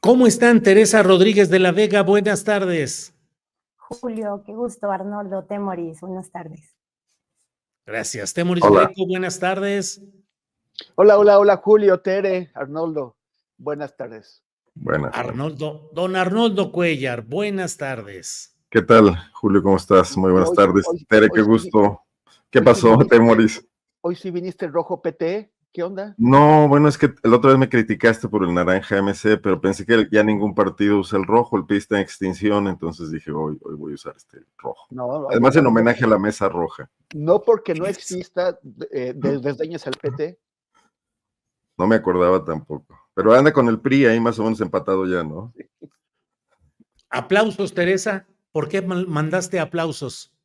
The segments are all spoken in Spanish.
¿Cómo están, Teresa Rodríguez de la Vega? Buenas tardes. Julio, qué gusto, Arnoldo, Temoris, buenas tardes. Gracias. Temoris Hola. Greco, buenas tardes. Hola, Julio, Tere, Arnoldo, buenas tardes. Buenas. Don Arnoldo Cuellar, buenas tardes. ¿Qué tal, Julio? ¿Cómo estás? Muy buenas tardes. Tere, qué gusto. ¿Qué pasó, Temoris? Hoy sí viniste rojo PT, ¿qué onda? No, bueno, es que la otra vez me criticaste por el naranja MC, pero pensé que ya ningún partido usa el rojo, el PRI está en extinción, entonces dije, hoy voy a usar este rojo. No, Además, en homenaje a la mesa roja. No porque no exista, desdeñas al PT. No me acordaba tampoco. Pero anda con el PRI ahí más o menos empatado ya, ¿no? Aplausos, Teresa. ¿Por qué mandaste aplausos?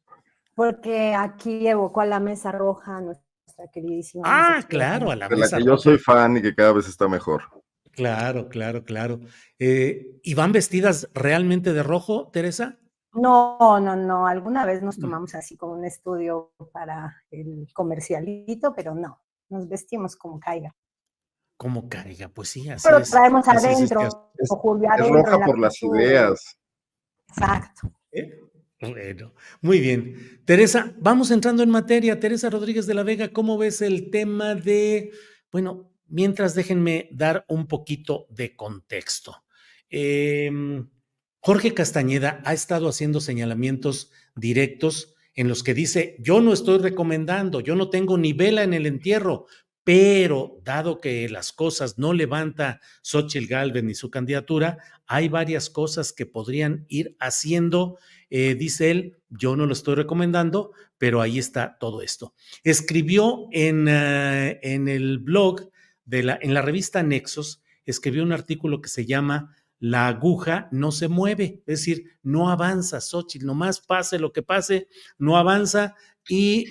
Porque aquí evocó a la mesa roja, nuestra queridísima. Claro, a la mesa de la que roja. yo soy fan y que cada vez está mejor. Claro. ¿Y van vestidas realmente de rojo, Teresa? No. Alguna vez nos tomamos así como un estudio para el comercialito, pero no, nos vestimos como caiga. Como caiga, pues sí, así pero es. traemos Así adentro, Julio, Es adentro. roja por las ideas. Exacto. Bueno, muy bien. Teresa, vamos entrando en materia. Teresa Rodríguez de la Vega, ¿cómo ves el tema de, bueno, mientras déjenme dar un poquito de contexto? Jorge Castañeda ha estado haciendo señalamientos directos en los que dice, yo no estoy recomendando, yo no tengo ni vela en el entierro, pero dado que las cosas no levanta Xóchitl Gálvez ni su candidatura, hay varias cosas que podrían ir haciendo. Dice él, yo no lo estoy recomendando, pero ahí está todo esto. Escribió en el blog, en la revista Nexos, escribió un artículo que se llama La aguja no se mueve, es decir, no avanza Xóchitl, nomás pase lo que pase, no avanza y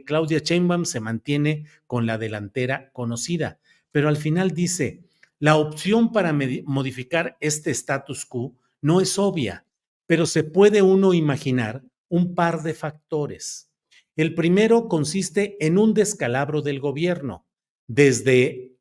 Claudia Sheinbaum se mantiene con la delantera conocida. Pero al final dice, la opción para modificar este status quo no es obvia, pero se puede uno imaginar un par de factores. El primero consiste en un descalabro del gobierno, desde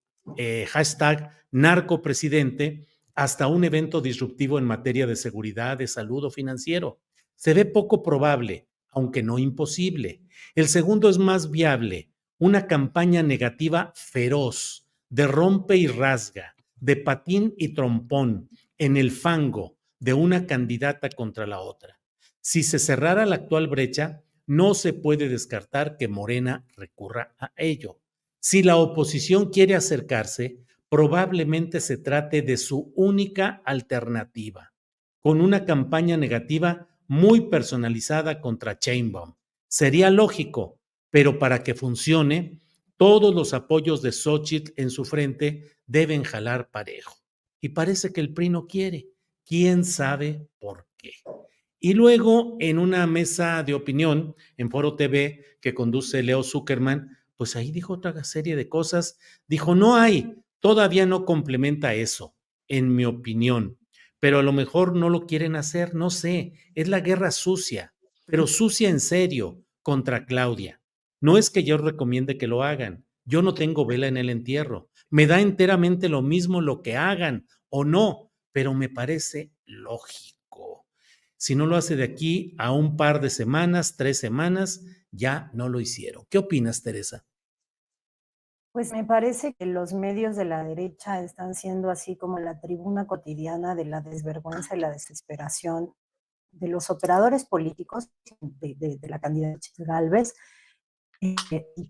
hashtag narcopresidente hasta un evento disruptivo en materia de seguridad, de salud o financiero. Se ve poco probable, aunque no imposible. El segundo es más viable, una campaña negativa feroz, de rompe y rasga, de patín y trompón, en el fango de una candidata contra la otra. Si se cerrara la actual brecha, no se puede descartar que Morena recurra a ello. Si la oposición quiere acercarse, probablemente se trate de su única alternativa, con una campaña negativa muy personalizada contra Sheinbaum. Sería lógico, pero para que funcione, todos los apoyos de Xóchitl en su frente deben jalar parejo. Y parece que el PRI no quiere. ¿Quién sabe por qué? Y luego, en una mesa de opinión en Foro TV que conduce Leo Zuckerman, pues ahí dijo otra serie de cosas. Dijo, todavía no complementa eso, en mi opinión, pero a lo mejor no lo quieren hacer, no sé, es la guerra sucia, pero sucia en serio contra Claudia. No es que yo recomiende que lo hagan, yo no tengo vela en el entierro, me da enteramente lo mismo lo que hagan o no, pero me parece lógico. Si no lo hace de aquí a un par de semanas, 3 semanas, ya no lo hicieron. ¿Qué opinas, Teresa? Pues me parece que los medios de la derecha están siendo así como la tribuna cotidiana de la desvergüenza y la desesperación de los operadores políticos de la candidata Gálvez y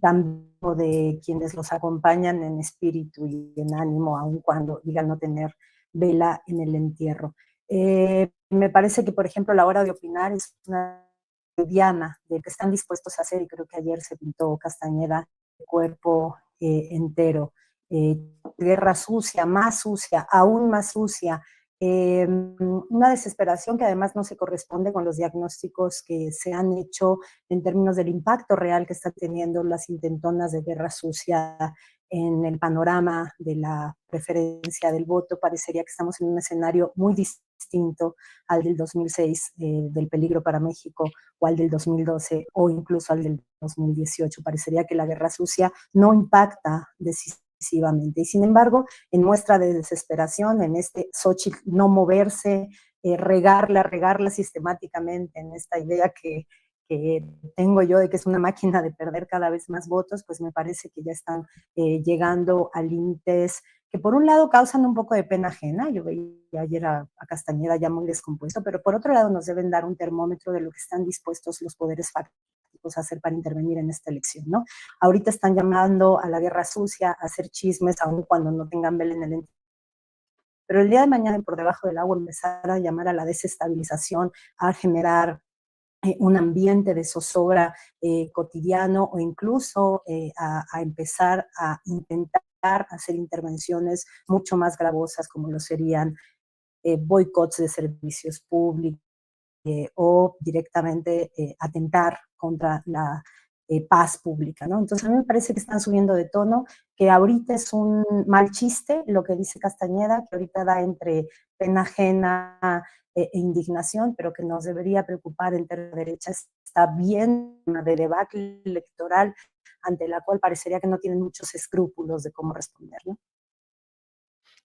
también de quienes los acompañan en espíritu y en ánimo, aun cuando digan no tener vela en el entierro. Me parece que, por ejemplo, la hora de opinar es una diana de que están dispuestos a hacer, y creo que ayer se pintó Castañeda de cuerpo entero. Guerra sucia, aún más sucia, una desesperación que además no se corresponde con los diagnósticos que se han hecho en términos del impacto real que están teniendo las intentonas de guerra sucia en el panorama de la preferencia del voto. Parecería que estamos en un escenario muy distinto al del 2006, del peligro para México, o al del 2012, o incluso al del 2018. Parecería que la guerra sucia no impacta decisivamente. Y sin embargo, en muestra de desesperación, en este Xochitl no moverse, regarla sistemáticamente en esta idea que tengo yo de que es una máquina de perder cada vez más votos, pues me parece que ya están llegando a límites que por un lado causan un poco de pena ajena. Yo veía ayer a Castañeda ya muy descompuesto, pero por otro lado nos deben dar un termómetro de lo que están dispuestos los poderes fácticos a hacer para intervenir en esta elección, ¿no? Ahorita están llamando a la guerra sucia, a hacer chismes, aun cuando no tengan vela en el entierro. Pero el día de mañana, por debajo del agua, empezar a llamar a la desestabilización, a generar un ambiente de zozobra cotidiano, o incluso a empezar a intentar hacer intervenciones mucho más gravosas, como lo serían boicots de servicios públicos o directamente atentar contra la paz pública, ¿no? Entonces a mí me parece que están subiendo de tono, que ahorita es un mal chiste lo que dice Castañeda, que ahorita da entre pena ajena e indignación, pero que nos debería preocupar en la derecha. Está bien de debacle electoral ante la cual parecería que no tienen muchos escrúpulos de cómo responder, ¿no?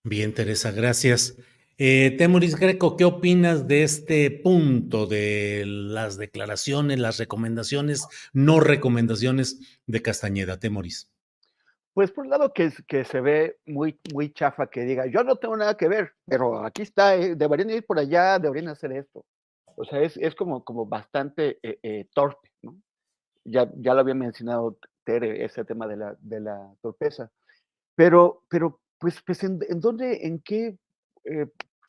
Bien, Teresa, gracias. Temoris Greco, ¿qué opinas de este punto de las declaraciones, las recomendaciones, no recomendaciones de Castañeda, Temoris? Pues por un lado que se ve muy chafa que diga, yo no tengo nada que ver, pero aquí está, deberían ir por allá, deberían hacer esto. O sea, es como bastante torpe, ¿no? Ya lo había mencionado Tere, ese tema de la torpeza. Pero pues ¿en dónde, en qué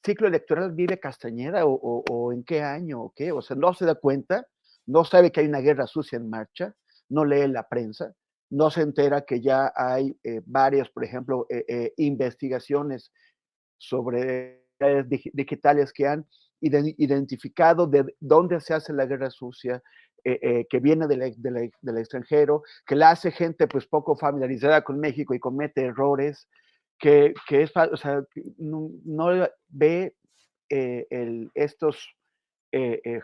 ciclo electoral vive Castañeda o en qué año o qué? O sea, no se da cuenta, no sabe que hay una guerra sucia en marcha, no lee la prensa, no se entera que ya hay varias, por ejemplo, investigaciones sobre redes digitales que han identificado de dónde se hace la guerra sucia, que viene del extranjero, que la hace gente pues poco familiarizada con México y comete errores, que es, o sea, no ve estos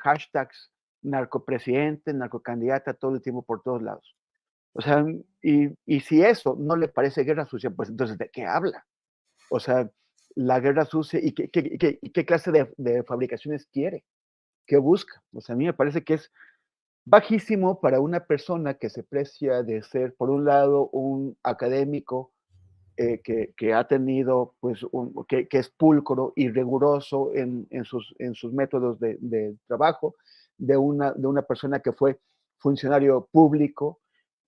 hashtags narcopresidente, narcocandidata todo el tiempo por todos lados. O sea, y si eso no le parece guerra sucia, pues entonces ¿de qué habla? O sea, la guerra sucia y qué clase de fabricaciones quiere, qué busca. O sea, a mí me parece que es bajísimo para una persona que se precia de ser, por un lado, un académico que ha tenido, pues, que es pulcro y riguroso en sus métodos de trabajo, de una persona que fue funcionario público,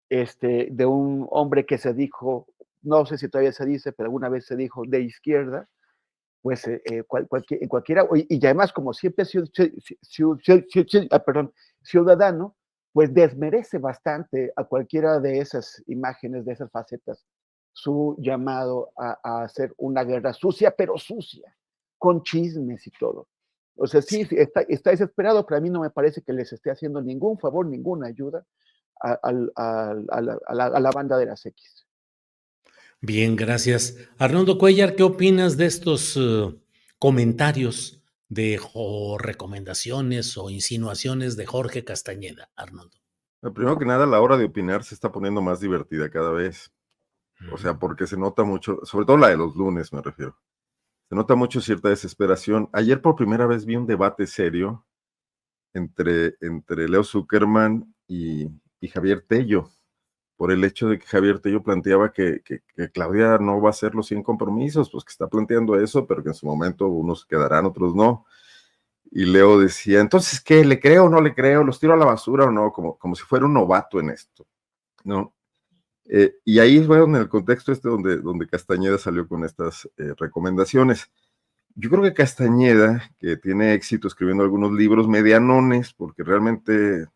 de un hombre que se dijo, no sé si todavía se dice, pero alguna vez se dijo de izquierda, pues cualquiera, y además como siempre ciudadano, pues desmerece bastante a cualquiera de esas imágenes, de esas facetas, su llamado a hacer una guerra sucia, pero sucia, con chismes y todo. O sea, sí, está desesperado, pero a mí no me parece que les esté haciendo ningún favor, ninguna ayuda a la banda de las X. Bien, gracias. Arnoldo Cuellar, ¿qué opinas de estos comentarios o recomendaciones o insinuaciones de Jorge Castañeda, Arnoldo? Primero que nada, la hora de opinar se está poniendo más divertida cada vez. O sea, porque se nota mucho, sobre todo la de los lunes me refiero, se nota mucho cierta desesperación. Ayer por primera vez vi un debate serio entre Leo Zuckerman y Javier Tello, por el hecho de que Javier Tello planteaba que Claudia no va a hacer los 100 compromisos, pues que está planteando eso, pero que en su momento unos quedarán, otros no. Y Leo decía, entonces, ¿qué? ¿Le creo o no le creo? ¿Los tiro a la basura o no? Como si fuera un novato en esto, ¿no? Y ahí fue en el contexto donde Castañeda salió con estas recomendaciones. Yo creo que Castañeda, que tiene éxito escribiendo algunos libros medianones, porque realmente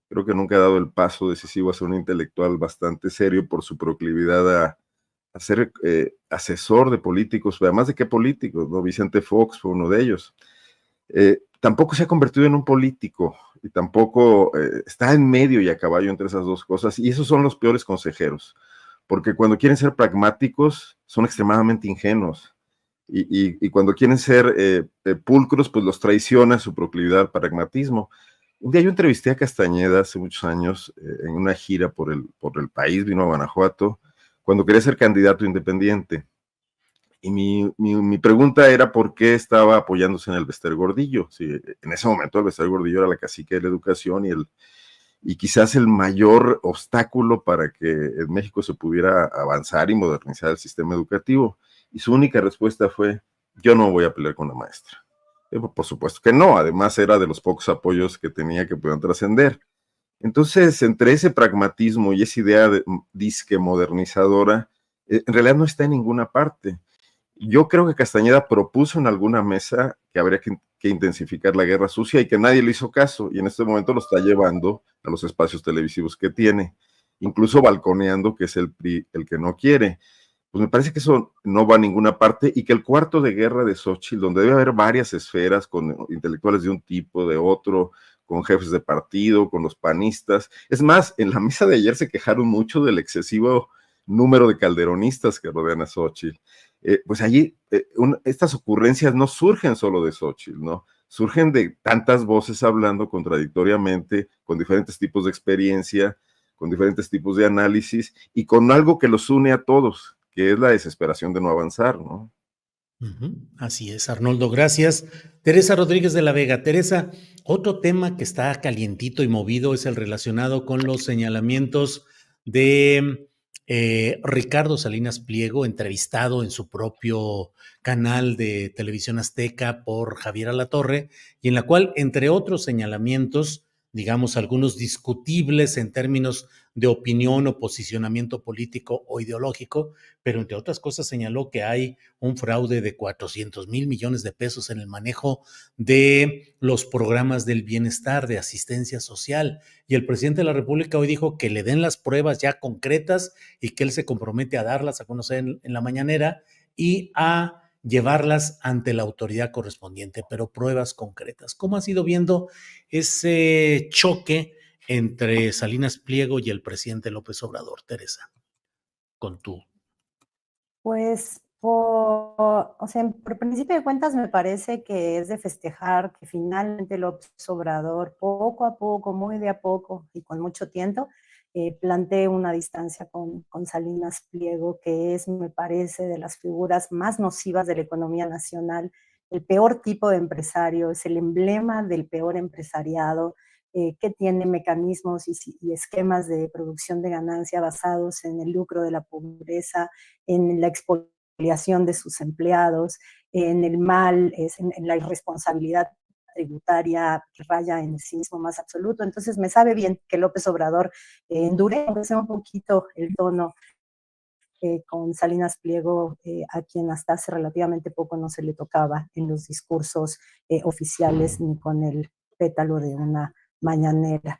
creo que nunca ha dado el paso decisivo a ser un intelectual bastante serio por su proclividad a ser asesor de políticos, además de qué políticos, ¿no? Vicente Fox fue uno de ellos. Tampoco se ha convertido en un político y tampoco está en medio y a caballo entre esas dos cosas, y esos son los peores consejeros, porque cuando quieren ser pragmáticos son extremadamente ingenuos, y cuando quieren ser pulcros, pues los traiciona su proclividad al pragmatismo. Un día yo entrevisté a Castañeda hace muchos años en una gira por el país, vino a Guanajuato, cuando quería ser candidato independiente. Y mi pregunta era por qué estaba apoyándose en el Bester Gordillo. Sí, en ese momento el Bester Gordillo era la cacique de la educación y quizás el mayor obstáculo para que en México se pudiera avanzar y modernizar el sistema educativo. Y su única respuesta fue, yo no voy a pelear con la maestra. Por supuesto que no, además era de los pocos apoyos que tenía que puedan trascender. Entonces, entre ese pragmatismo y esa idea de, disque modernizadora, en realidad no está en ninguna parte. Yo creo que Castañeda propuso en alguna mesa que habría que intensificar la guerra sucia y que nadie le hizo caso, y en este momento lo está llevando a los espacios televisivos que tiene, incluso balconeando que es el PRI el que no quiere. Pues me parece que eso no va a ninguna parte y que el cuarto de guerra de Xóchitl, donde debe haber varias esferas con intelectuales de un tipo, de otro, con jefes de partido, con los panistas. Es más, en la mesa de ayer se quejaron mucho del excesivo número de calderonistas que rodean a Xóchitl. Pues allí estas ocurrencias no surgen solo de Xóchitl, ¿no? Surgen de tantas voces hablando contradictoriamente, con diferentes tipos de experiencia, con diferentes tipos de análisis y con algo que los une a todos, que es la desesperación de no avanzar, ¿no? Así es, Arnoldo, gracias. Teresa Rodríguez de la Vega. Teresa, otro tema que está calientito y movido es el relacionado con los señalamientos de Ricardo Salinas Pliego, entrevistado en su propio canal de Televisión Azteca por Javier Alatorre, y en la cual, entre otros señalamientos, digamos, algunos discutibles en términos de opinión o posicionamiento político o ideológico, pero entre otras cosas señaló que hay un fraude de 400,000 millones de pesos en el manejo de los programas del bienestar, de asistencia social. Y el presidente de la República hoy dijo que le den las pruebas ya concretas y que él se compromete a darlas a conocer en la mañanera y a llevarlas ante la autoridad correspondiente, pero pruebas concretas. ¿Cómo has ido viendo ese choque entre Salinas Pliego y el presidente López Obrador, Teresa? Con tú. Pues, o sea, por principio de cuentas me parece que es de festejar que finalmente López Obrador, poco a poco, muy de a poco y con mucho tiento, plantee una distancia con Salinas Pliego, que es, me parece, de las figuras más nocivas de la economía nacional, el peor tipo de empresario, es el emblema del peor empresariado, que tiene mecanismos y esquemas de producción de ganancia basados en el lucro de la pobreza, en la expoliación de sus empleados, en el mal, en la irresponsabilidad tributaria que raya en el cinismo más absoluto. Entonces me sabe bien que López Obrador endurece un poquito el tono con Salinas Pliego, a quien hasta hace relativamente poco no se le tocaba en los discursos oficiales ni con el pétalo de una mañanera.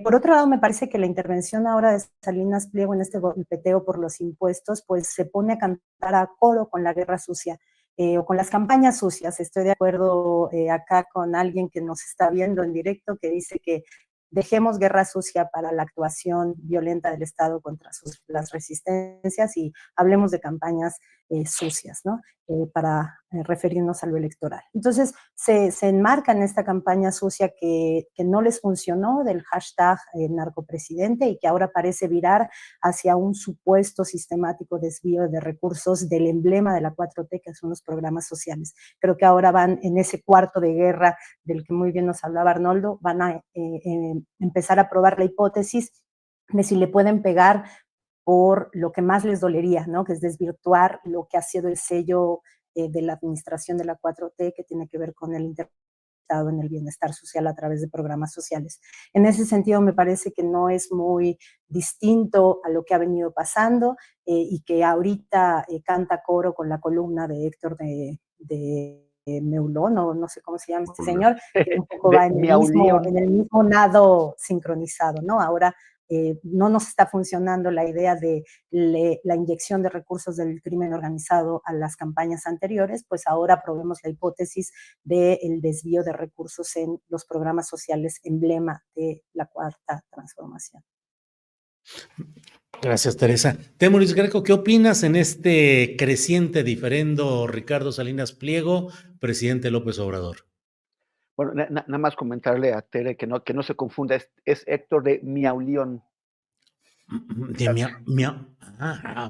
Por otro lado, me parece que la intervención ahora de Salinas Pliego en este golpeteo por los impuestos, pues se pone a cantar a coro con la guerra sucia o con las campañas sucias. Estoy de acuerdo acá con alguien que nos está viendo en directo que dice que dejemos guerra sucia para la actuación violenta del Estado contra las resistencias y hablemos de campañas sucias, ¿no? Para referirnos a lo electoral. Entonces, se enmarca en esta campaña sucia que no les funcionó del hashtag narcopresidente y que ahora parece virar hacia un supuesto sistemático desvío de recursos del emblema de la 4T, que son los programas sociales. Creo que ahora van en ese cuarto de guerra del que muy bien nos hablaba Arnoldo, van a empezar a probar la hipótesis de si le pueden pegar por lo que más les dolería, ¿no? Que es desvirtuar lo que ha sido el sello de la administración de la 4T, que tiene que ver con el Estado en el bienestar social a través de programas sociales. En ese sentido, me parece que no es muy distinto a lo que ha venido pasando y que ahorita canta coro con la columna de Héctor de Meulón, o no sé cómo se llama este señor, que un poco va en el mismo nado sincronizado, ¿no? Ahora no nos está funcionando la idea de la inyección de recursos del crimen organizado a las campañas anteriores, pues ahora probemos la hipótesis del desvío de recursos en los programas sociales emblema de la Cuarta Transformación. Gracias, Teresa. Temoris Greco, ¿qué opinas en este creciente diferendo Ricardo Salinas Pliego, presidente López Obrador? Bueno, nada más comentarle a Tere que no se confunda, es Héctor de Miaulión. De Miau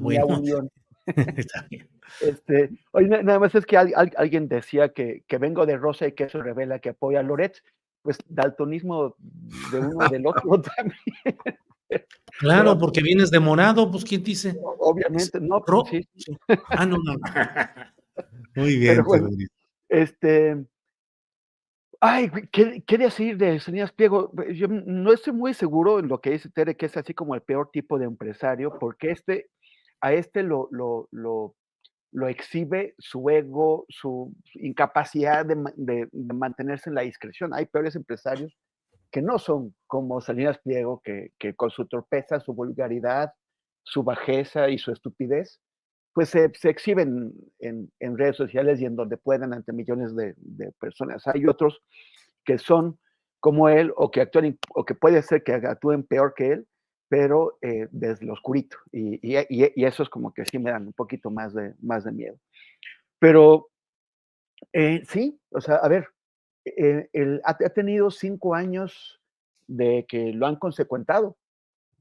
bueno, León. está bien. Oye, nada más es que alguien decía que vengo de rosa y que eso revela que apoya a Loret, pues daltonismo de uno y del otro también. Claro, Pero porque vienes de morado, pues, ¿quién dice? Es obviamente, no, pues sí, sí. No, no. Muy pero bien, bueno, Temoris. este, ay, güey, ¿qué decir de Salinas Pliego? Yo no estoy muy seguro en lo que dice Tere, que es así como el peor tipo de empresario, porque a este lo exhibe su ego, su incapacidad de mantenerse en la discreción. Hay peores empresarios que no son como Salinas Pliego, que con su torpeza, su vulgaridad, su bajeza y su estupidez, pues se exhiben en redes sociales y en donde puedan ante millones de personas. Hay otros que son como él o que actúan o que puede ser que actúen peor que él, pero desde lo oscurito. Y eso es como que sí me dan un poquito más de miedo. Pero sí, o sea, a ver, él ha tenido 5 años de que lo han consecuentado.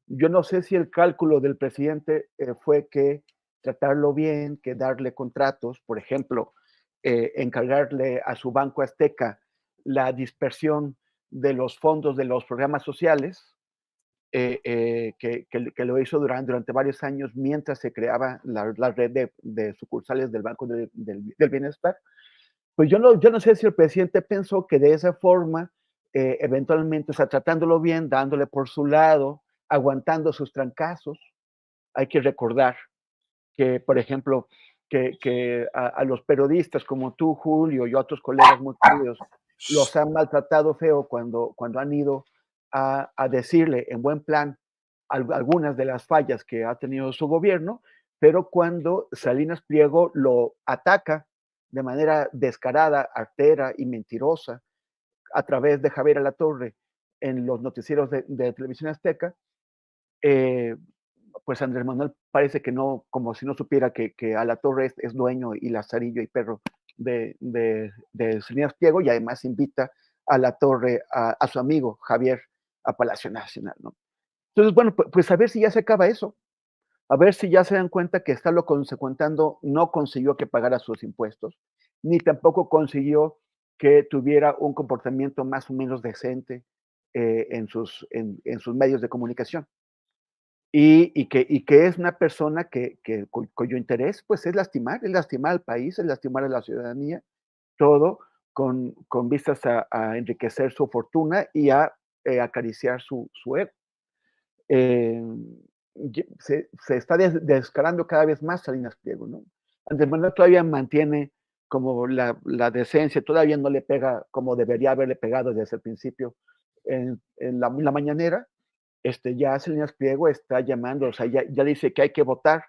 Yo no sé si el cálculo del presidente fue que tratarlo bien, que darle contratos, por ejemplo, encargarle a su Banco Azteca la dispersión de los fondos de los programas sociales, que lo hizo durante varios años mientras se creaba la red de sucursales del Banco del Bienestar. Pues yo no sé si el presidente pensó que de esa forma, eventualmente, o sea, tratándolo bien, dándole por su lado, aguantando sus trancazos. Hay que recordar que, por ejemplo, que a los periodistas como tú, Julio, y otros colegas muy queridos, los han maltratado feo cuando han ido a decirle en buen plan algunas de las fallas que ha tenido su gobierno, pero cuando Salinas Pliego lo ataca de manera descarada, artera y mentirosa a través de Javier Alatorre en los noticieros de Televisión Azteca, eh, pues Andrés Manuel parece que no, como si no supiera que Alatorre es dueño y lazarillo y perro de Salinas Pliego, y además invita a Alatorre a su amigo Javier a Palacio Nacional, ¿no? Entonces, bueno, pues a ver si ya se acaba eso, a ver si ya se dan cuenta que estarlo consecuentando no consiguió que pagara sus impuestos, ni tampoco consiguió que tuviera un comportamiento más o menos decente en sus medios de comunicación. Y que es una persona cuyo interés pues es lastimar al país, es lastimar a la ciudadanía, todo con vistas a enriquecer su fortuna y a acariciar su ego. Eh, se está descarando cada vez más Salinas Pliego, ¿no? Andrés Manuel todavía mantiene como la decencia, todavía no le pega como debería haberle pegado desde el principio en la mañanera. Ya Salinas Pliego está llamando, o sea, ya dice que hay que votar,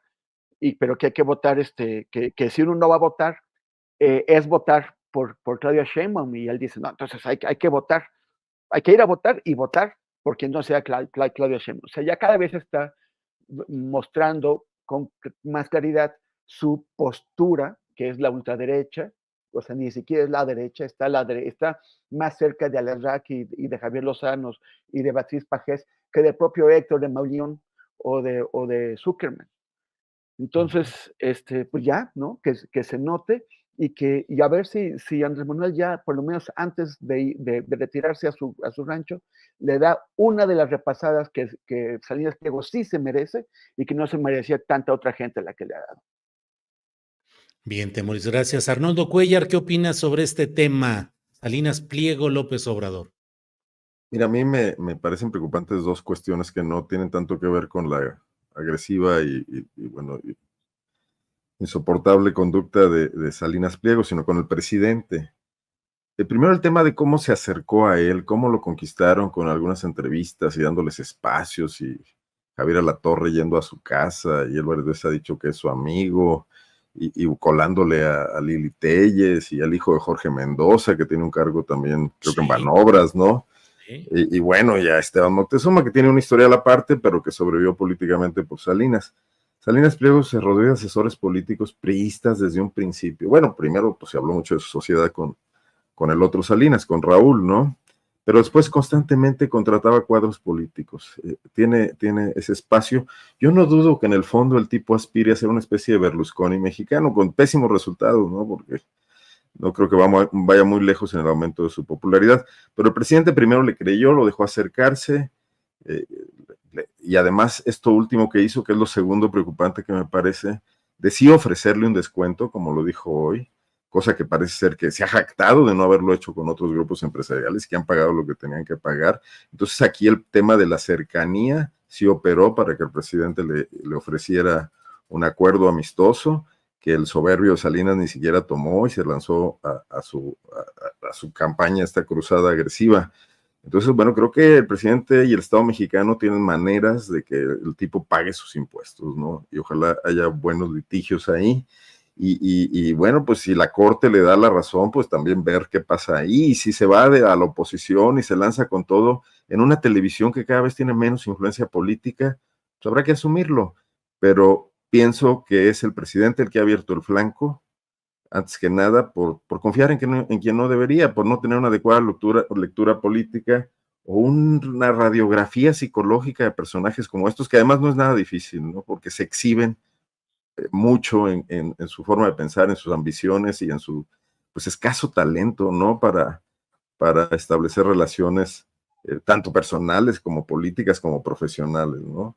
pero que hay que votar, que si uno no va a votar, es votar por Claudia Sheinbaum, y él dice, no, entonces hay que votar, hay que ir a votar y votar por quien no sea Claudia Sheinbaum. O sea, ya cada vez está mostrando con más claridad su postura, que es la ultraderecha, o sea, ni siquiera es la derecha, está más cerca de Alarraq y de Javier Lozano y de Beatriz Pajés que del propio Héctor de Mauleón o de Zuckerman. Entonces, pues ya, ¿no? Que se note y a ver si Andrés Manuel ya, por lo menos antes de retirarse a su rancho, le da una de las repasadas que Salinas Pliego sí se merece y que no se merecía tanta otra gente la que le ha dado. Bien, Temoris, gracias. Arnoldo Cuellar, ¿qué opinas sobre este tema? Salinas Pliego, López Obrador. Mira, a mí me parecen preocupantes dos cuestiones que no tienen tanto que ver con la agresiva bueno, insoportable conducta de Salinas Pliego, sino con el presidente. Primero el tema de cómo se acercó a él, cómo lo conquistaron con algunas entrevistas y dándoles espacios, y Javier Alatorre yendo a su casa, y Álvarez Díaz ha dicho que es su amigo, y colándole a Lili Telles y al hijo de Jorge Mendoza, que tiene un cargo también, creo que en Banobras, ¿no? Sí. Y bueno, ya Esteban Moctezuma, que tiene una historial aparte, pero que sobrevivió políticamente por Salinas. Salinas Pliego se rodeó de asesores políticos priistas desde un principio. Bueno, primero pues se habló mucho de su sociedad con el otro Salinas, con Raúl, ¿no? pero después constantemente contrataba cuadros políticos. Tiene ese espacio. Yo no dudo que en el fondo el tipo aspire a ser una especie de Berlusconi mexicano, con pésimos resultados, ¿no? Porque no creo que vaya muy lejos en el aumento de su popularidad, pero el presidente primero le creyó, lo dejó acercarse, eh, y además esto último que hizo, que es lo segundo preocupante que me parece, decidió ofrecerle un descuento, como lo dijo hoy, cosa que parece ser que se ha jactado de no haberlo hecho con otros grupos empresariales que han pagado lo que tenían que pagar. Entonces aquí el tema de la cercanía sí operó para que el presidente le ofreciera un acuerdo amistoso que el soberbio Salinas ni siquiera tomó y se lanzó a su campaña, esta cruzada agresiva. Entonces, bueno, creo que el presidente y el Estado mexicano tienen maneras de que el tipo pague sus impuestos, ¿no? Y ojalá haya buenos litigios ahí. Y bueno, pues si la Corte le da la razón, pues también ver qué pasa ahí. Y si se va a la oposición y se lanza con todo en una televisión que cada vez tiene menos influencia política, pues habrá que asumirlo. Pero pienso que es el presidente el que ha abierto el flanco, antes que nada, por confiar en quien no debería, por no tener una adecuada lectura política o una radiografía psicológica de personajes como estos, que además no es nada difícil, ¿no? Porque se exhiben mucho en su forma de pensar, en sus ambiciones y en su pues escaso talento, ¿no? Para establecer relaciones tanto personales como políticas como profesionales, ¿no?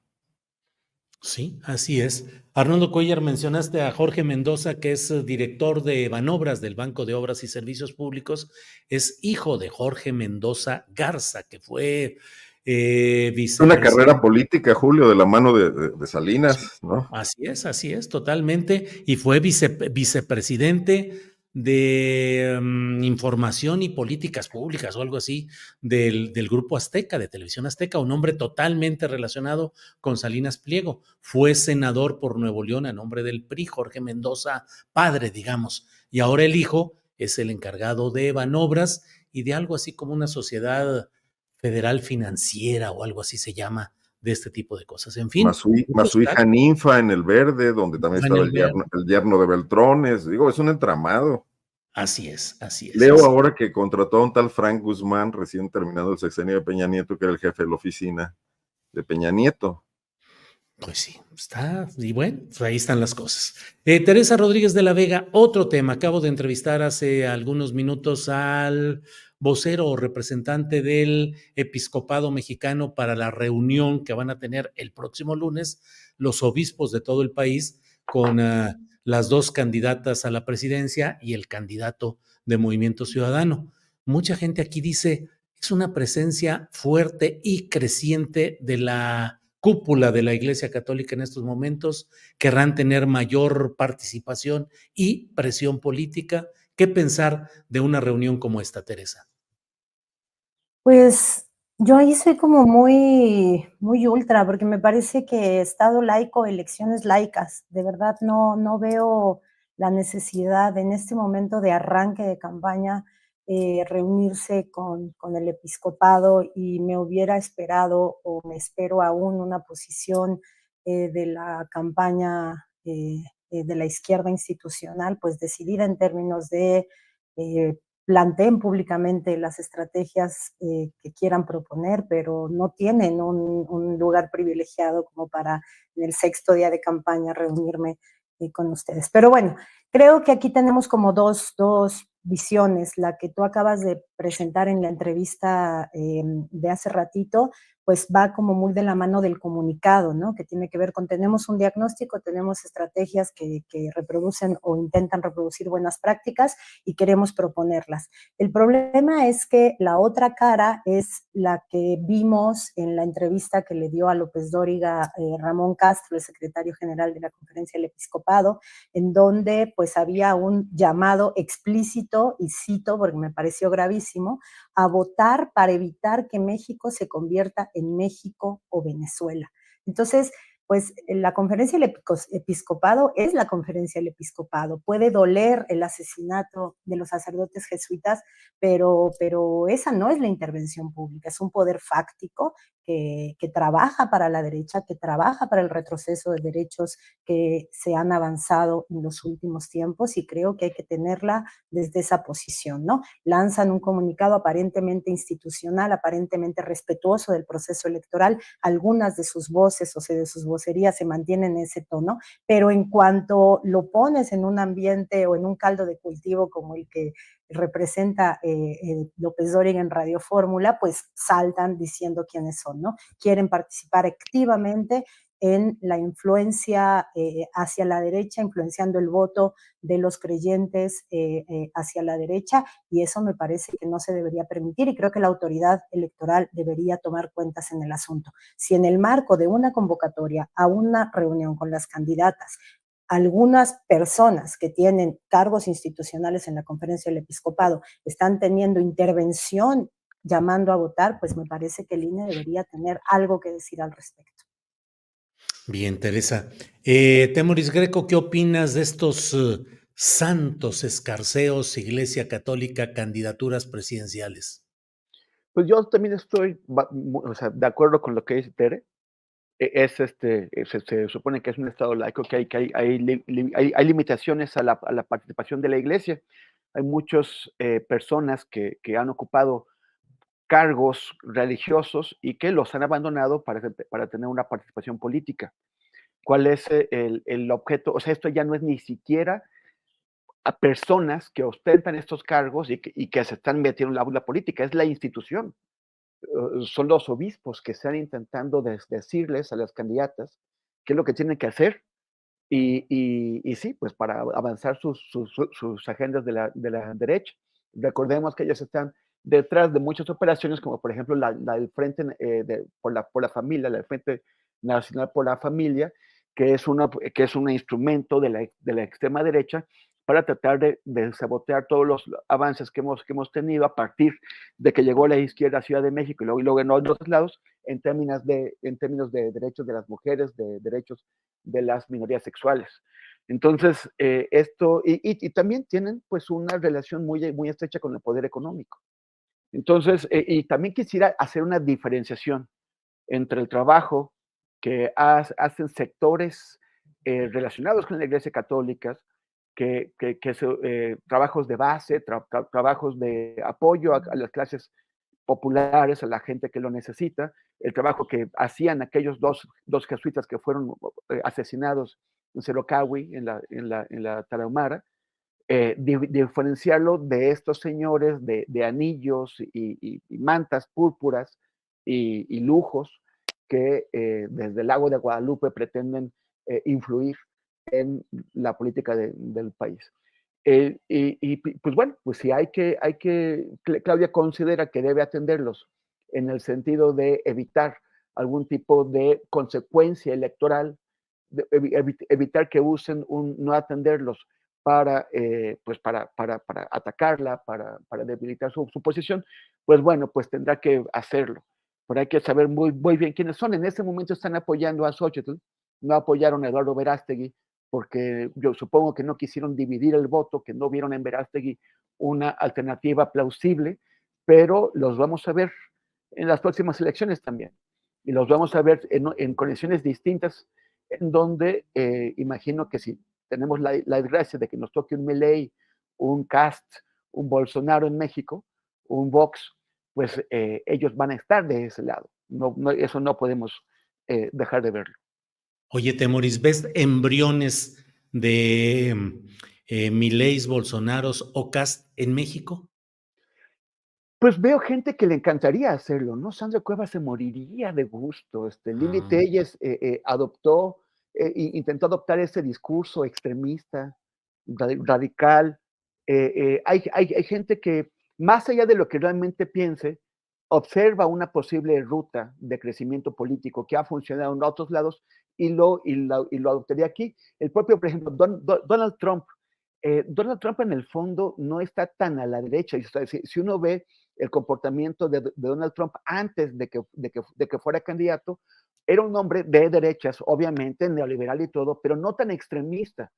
Sí, así es. Arnoldo Cuellar, mencionaste a Jorge Mendoza, que es director de Banobras del Banco de Obras y Servicios Públicos. Es hijo de Jorge Mendoza Garza, que fue Una carrera vicepresidente. política, Julio, de la mano de Sí, Salinas, ¿no? así es, totalmente. Y fue vicepresidente de Información y Políticas Públicas o algo así del Grupo Azteca, de Televisión Azteca, un hombre totalmente relacionado con Salinas Pliego. Fue senador por Nuevo León a nombre del PRI, Jorge Mendoza, padre, digamos. Y ahora el hijo es el encargado de Banobras y de algo así como una sociedad federal financiera o algo así se llama de este tipo de cosas. En fin, Más muchos su hija Ninfa en El Verde, donde también en estaba el ver. el yerno de Beltrones. Digo, es un entramado. Así es, así es, Leo así. ahora que contrató a un tal Frank Guzmán, recién terminado el sexenio de Peña Nieto, que era el jefe de la oficina de Peña Nieto. Pues sí, está, y bueno, pues ahí están las cosas. Teresa Rodríguez de la Vega, otro tema. Acabo de entrevistar hace algunos minutos al vocero o representante del episcopado mexicano para la reunión que van a tener el próximo lunes los obispos de todo el país con las dos candidatas a la presidencia y el candidato de Movimiento Ciudadano. Mucha gente aquí dice, es una presencia fuerte y creciente de la cúpula de la Iglesia Católica en estos momentos, querrán tener mayor participación y presión política. ¿Qué pensar de una reunión como esta, Teresa? Pues yo ahí soy como muy ultra, porque me parece que Estado laico, elecciones laicas. De verdad no veo la necesidad en este momento de arranque de campaña reunirse con el episcopado, y me hubiera esperado o me espero aún una posición de la campaña de la izquierda institucional, pues decidida en términos de planteen públicamente las estrategias que quieran proponer, pero no tienen un lugar privilegiado como para en el sexto día de campaña reunirme con ustedes. Pero bueno, creo que aquí tenemos como dos visiones. La que tú acabas de presentar en la entrevista de hace ratito, pues va como muy de la mano del comunicado, ¿no? Que tiene que ver con tenemos un diagnóstico, tenemos estrategias que reproducen o intentan reproducir buenas prácticas y queremos proponerlas. El problema es que la otra cara es la que vimos en la entrevista que le dio a López Dóriga Ramón Castro, el secretario general de la Conferencia del Episcopado, en donde pues había un llamado explícito, y cito porque me pareció gravísimo, a votar para evitar que México se convierta en México o Venezuela. Entonces, pues la conferencia del episcopado es la conferencia del episcopado. Puede doler el asesinato de los sacerdotes jesuitas, pero esa no es la intervención pública, es un poder fáctico que trabaja para la derecha, que trabaja para el retroceso de derechos que se han avanzado en los últimos tiempos, y creo que hay que tenerla desde esa posición, ¿no? Lanzan un comunicado aparentemente institucional, aparentemente respetuoso del proceso electoral, algunas de sus voces o sea, de sus vocerías se mantienen en ese tono, pero en cuanto lo pones en un ambiente o en un caldo de cultivo como el que representa López Dóriga en Radio Fórmula, pues saltan diciendo quiénes son, ¿no? Quieren participar activamente en la influencia hacia la derecha, influenciando el voto de los creyentes hacia la derecha, y eso me parece que no se debería permitir, y creo que la autoridad electoral debería tomar cuentas en el asunto. Si en el marco de una convocatoria a una reunión con las candidatas algunas personas que tienen cargos institucionales en la Conferencia del Episcopado están teniendo intervención llamando a votar, pues me parece que el INE debería tener algo que decir al respecto. Bien, Teresa. Temoris Greco, ¿qué opinas de estos santos escarceos, Iglesia Católica, candidaturas presidenciales? Pues yo también estoy, o sea, de acuerdo con lo que dice Tere. Se supone que es un Estado laico, que hay limitaciones a la participación de la Iglesia. Hay muchas personas que han ocupado cargos religiosos y que los han abandonado para tener una participación política. ¿Cuál es el objeto? O sea, esto ya no es ni siquiera a personas que ostentan estos cargos y que se están metiendo en la aula política, es la institución. Son los obispos que están intentando decirles a las candidatas qué es lo que tienen que hacer y sí, pues para avanzar sus agendas de la derecha. Recordemos que ellos están detrás de muchas operaciones, como por ejemplo la del Frente por la Familia, la del Frente Nacional por la Familia, que es un instrumento de la extrema derecha para tratar de sabotear todos los avances que hemos tenido a partir de que llegó la izquierda a Ciudad de México y luego en otros lados, en términos de derechos de las mujeres, de derechos de las minorías sexuales. Entonces, y también tienen pues una relación muy estrecha con el poder económico. Entonces, y también quisiera hacer una diferenciación entre el trabajo que hacen sectores relacionados con la Iglesia Católica, trabajos de base, trabajos de apoyo a las clases populares, a la gente que lo necesita, el trabajo que hacían aquellos dos jesuitas que fueron asesinados en Cerocahui, en la Tarahumara, diferenciarlo de estos señores de anillos y mantas púrpuras y lujos que desde el lago de Guadalupe pretenden influir en la política del país. Pues bueno, pues sí Claudia considera que debe atenderlos en el sentido de evitar algún tipo de consecuencia electoral, evitar que usen no atenderlos pues para atacarla, para debilitar su posición, pues bueno, pues tendrá que hacerlo. Pero hay que saber muy bien quiénes son. En ese momento están apoyando a Xochitl, no apoyaron a Eduardo Verástegui, porque yo supongo que no quisieron dividir el voto, que no vieron en Verástegui una alternativa plausible, pero los vamos a ver en las próximas elecciones también. Y los vamos a ver en condiciones distintas, en donde imagino que si tenemos la desgracia de que nos toque un Milei, un Cast, un Bolsonaro en México, un Vox, pues ellos van a estar de ese lado. Eso no podemos dejar de verlo. Oye, Temoris, ¿ves embriones de Mileis, Bolsonaros o Cast en México? Pues veo gente que le encantaría hacerlo, ¿no? Sandra Cuevas se moriría de gusto. Lili Telles intentó adoptar ese discurso extremista, radical. Hay gente que, más allá de lo que realmente piense, observa una posible ruta de crecimiento político que ha funcionado en otros lados y lo adoptaría aquí. El propio, por ejemplo, Donald Trump. Donald Trump en el fondo no está tan a la derecha. Si uno ve el comportamiento de Donald Trump antes de que fuera candidato, era un hombre de derechas, obviamente, neoliberal y todo, pero no tan extremista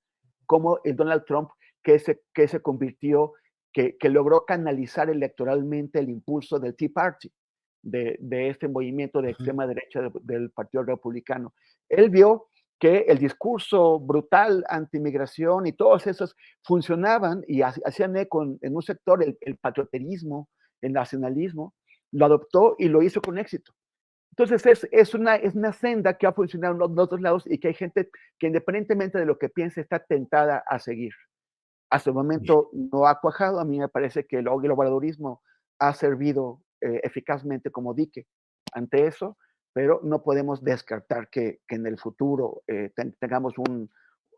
como el Donald Trump que se convirtió, que logró canalizar electoralmente el impulso del Tea Party. de este movimiento de extrema derecha del Partido Republicano. Él vio que el discurso brutal antimigración y todos esos funcionaban y hacían eco en un sector, el patrioterismo, el nacionalismo, lo adoptó y lo hizo con éxito. Entonces es una senda que ha funcionado en los dos lados y que hay gente que independientemente de lo que piense está tentada a seguir. Hasta el momento no ha cuajado. A mí me parece que el obradorismo ha servido eficazmente como dique ante eso, pero no podemos descartar que en el futuro tengamos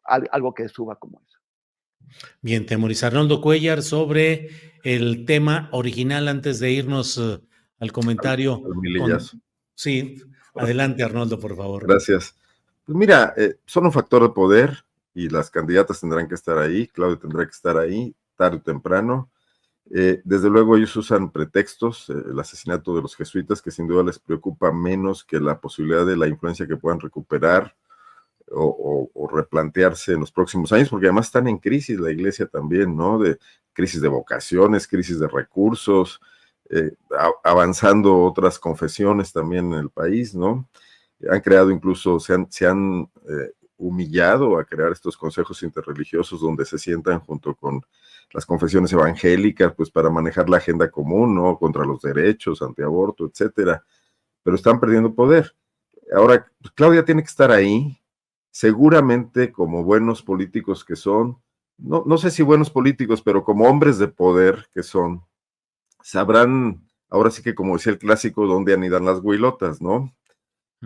algo que suba como eso. Bien, Temoris. Arnoldo Cuellar, sobre el tema original, antes de irnos al comentario. Al milillazo. Sí, adelante, Arnoldo, por favor. Gracias. Pues mira, son un factor de poder y las candidatas tendrán que estar ahí, Claudia tendrá que estar ahí, tarde o temprano. Desde luego ellos usan pretextos, el asesinato de los jesuitas, que sin duda les preocupa menos que la posibilidad de la influencia que puedan recuperar o replantearse en los próximos años, porque además están en crisis la iglesia también, ¿no? De crisis de vocaciones, crisis de recursos, avanzando otras confesiones también en el país, ¿no? Han creado incluso, se han humillado a crear estos consejos interreligiosos donde se sientan junto con las confesiones evangélicas, pues para manejar la agenda común, ¿no? Contra los derechos, antiaborto, etcétera. Pero están perdiendo poder. Ahora, pues, Claudia tiene que estar ahí, seguramente como buenos políticos que son, no sé si buenos políticos, pero como hombres de poder que son, sabrán, ahora sí que como decía el clásico, dónde anidan las huilotas, ¿no?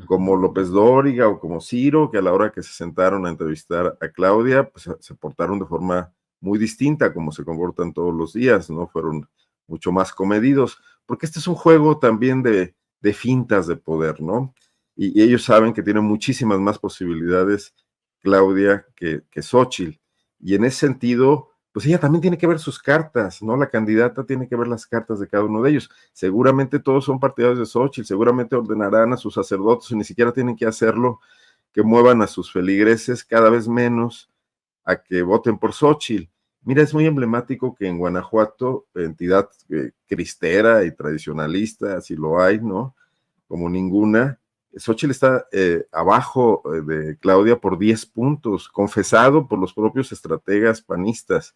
Como López Dóriga o como Ciro, que a la hora que se sentaron a entrevistar a Claudia, pues se portaron de forma muy distinta como se comportan todos los días, ¿no? Fueron mucho más comedidos, porque este es un juego también de fintas de poder, ¿no? Y ellos saben que tienen muchísimas más posibilidades Claudia que Xóchitl, y en ese sentido, pues ella también tiene que ver sus cartas, ¿no? La candidata tiene que ver las cartas de cada uno de ellos. Seguramente todos son partidarios de Xóchitl, seguramente ordenarán a sus sacerdotes, y ni siquiera tienen que hacerlo, que muevan a sus feligreses cada vez menos a que voten por Xóchitl. Mira, es muy emblemático que en Guanajuato, entidad cristera y tradicionalista, así lo hay, ¿no? Como ninguna, Xóchitl está abajo de Claudia por 10 puntos, confesado por los propios estrategas panistas.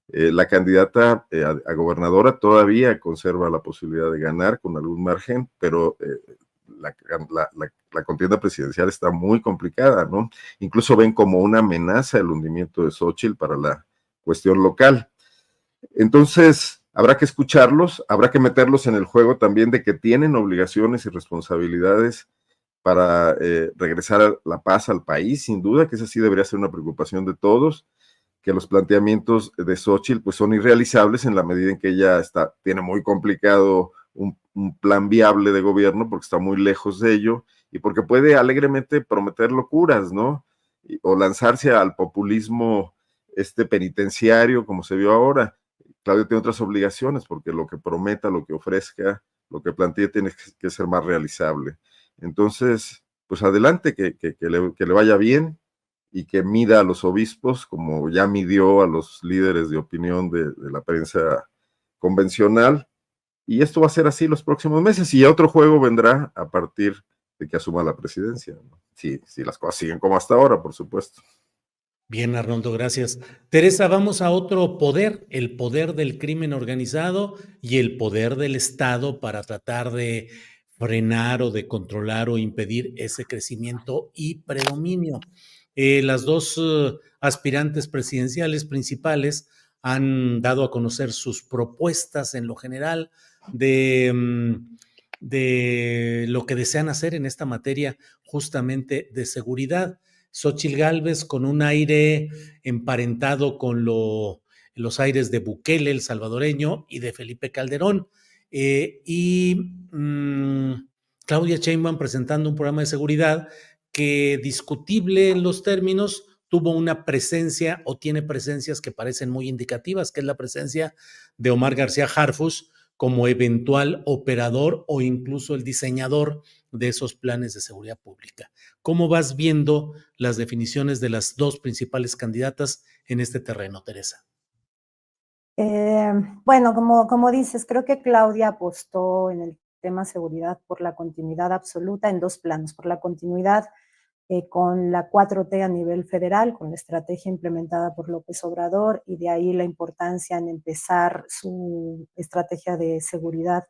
La candidata a gobernadora todavía conserva la posibilidad de ganar con algún margen, pero la contienda presidencial está muy complicada, ¿no? Incluso ven como una amenaza el hundimiento de Xóchitl para la cuestión local. Entonces, habrá que escucharlos, habrá que meterlos en el juego también de que tienen obligaciones y responsabilidades para regresar la paz al país, sin duda que esa sí debería ser una preocupación de todos, que los planteamientos de Xóchitl pues son irrealizables en la medida en que ella tiene muy complicado un plan viable de gobierno porque está muy lejos de ello y porque puede alegremente prometer locuras, ¿no? O lanzarse al populismo penitenciario como se vio ahora. Claudia tiene otras obligaciones porque lo que prometa, lo que ofrezca, lo que plantee tiene que ser más realizable. Entonces, pues adelante, que le vaya bien y que mida a los obispos como ya midió a los líderes de opinión de la prensa convencional. Y esto va a ser así los próximos meses y otro juego vendrá a partir de que asuma la presidencia, ¿no? Si las cosas siguen como hasta ahora, por supuesto. Bien, Arnoldo, gracias. Teresa, vamos a otro poder, el poder del crimen organizado y el poder del Estado para tratar de frenar o de controlar o impedir ese crecimiento y predominio. Las dos aspirantes presidenciales principales han dado a conocer sus propuestas en lo general de lo que desean hacer en esta materia justamente de seguridad. Xóchitl Gálvez con un aire emparentado con los aires de Bukele, el salvadoreño, y de Felipe Calderón. Claudia Sheinbaum presentando un programa de seguridad que, discutible en los términos, tuvo una presencia o tiene presencias que parecen muy indicativas, que es la presencia de Omar García Harfuch como eventual operador o incluso el diseñador de esos planes de seguridad pública. ¿Cómo vas viendo las definiciones de las dos principales candidatas en este terreno, Teresa? Bueno, como dices, creo que Claudia apostó en el tema seguridad por la continuidad absoluta en dos planos, por la continuidad con la 4T a nivel federal, con la estrategia implementada por López Obrador, y de ahí la importancia en empezar su estrategia de seguridad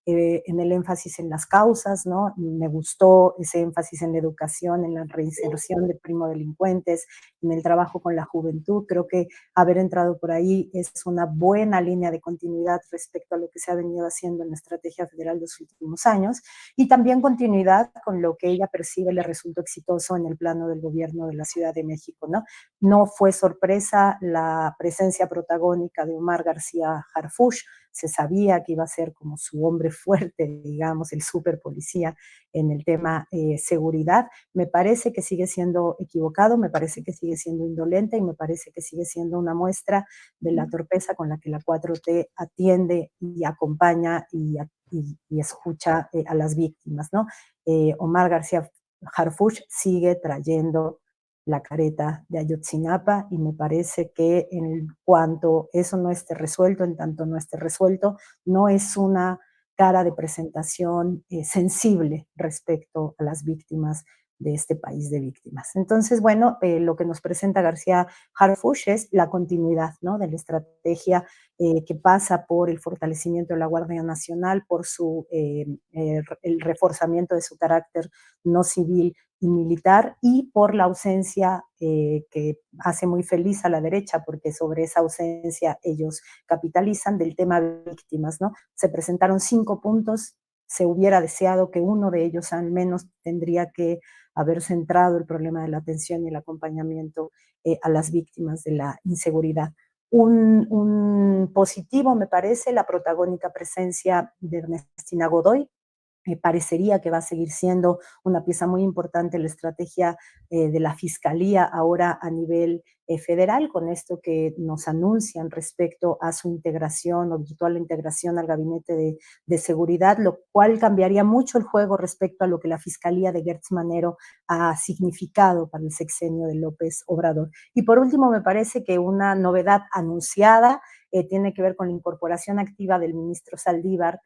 en el énfasis en las causas, ¿no? Me gustó ese énfasis en la educación, en la reinserción de primodelincuentes, en el trabajo con la juventud. Creo que haber entrado por ahí es una buena línea de continuidad respecto a lo que se ha venido haciendo en la estrategia federal de los últimos años, y también continuidad con lo que ella percibe le resultó exitoso en el plano del gobierno de la Ciudad de México, ¿no? No fue sorpresa la presencia protagónica de Omar García Harfuch, se sabía que iba a ser como su hombre fuerte, digamos, el super policía en el tema seguridad. Me parece que sigue siendo equivocado, me parece que sigue siendo indolente y me parece que sigue siendo una muestra de la torpeza con la que la 4T atiende y acompaña y escucha a las víctimas, ¿no? Omar García Harfuch sigue trayendo la careta de Ayotzinapa y me parece que en cuanto eso no esté resuelto, en tanto no esté resuelto, no es una cara de presentación sensible respecto a las víctimas de este país de víctimas. Entonces, bueno, lo que nos presenta García Harfuch es la continuidad, ¿no? De la estrategia que pasa por el fortalecimiento de la Guardia Nacional, por el reforzamiento de su carácter no civil y militar, y por la ausencia que hace muy feliz a la derecha, porque sobre esa ausencia ellos capitalizan, del tema víctimas, ¿no? Se presentaron 5 puntos, se hubiera deseado que uno de ellos al menos tendría que haber centrado el problema de la atención y el acompañamiento a las víctimas de la inseguridad. Un positivo, me parece, la protagónica presencia de Ernestina Godoy. Parecería que va a seguir siendo una pieza muy importante en la estrategia de la Fiscalía ahora a nivel federal, con esto que nos anuncian respecto a su integración o virtual integración al gabinete de seguridad, lo cual cambiaría mucho el juego respecto a lo que la Fiscalía de Gertz Manero ha significado para el sexenio de López Obrador. Y por último, me parece que una novedad anunciada tiene que ver con la incorporación activa del ministro Saldívar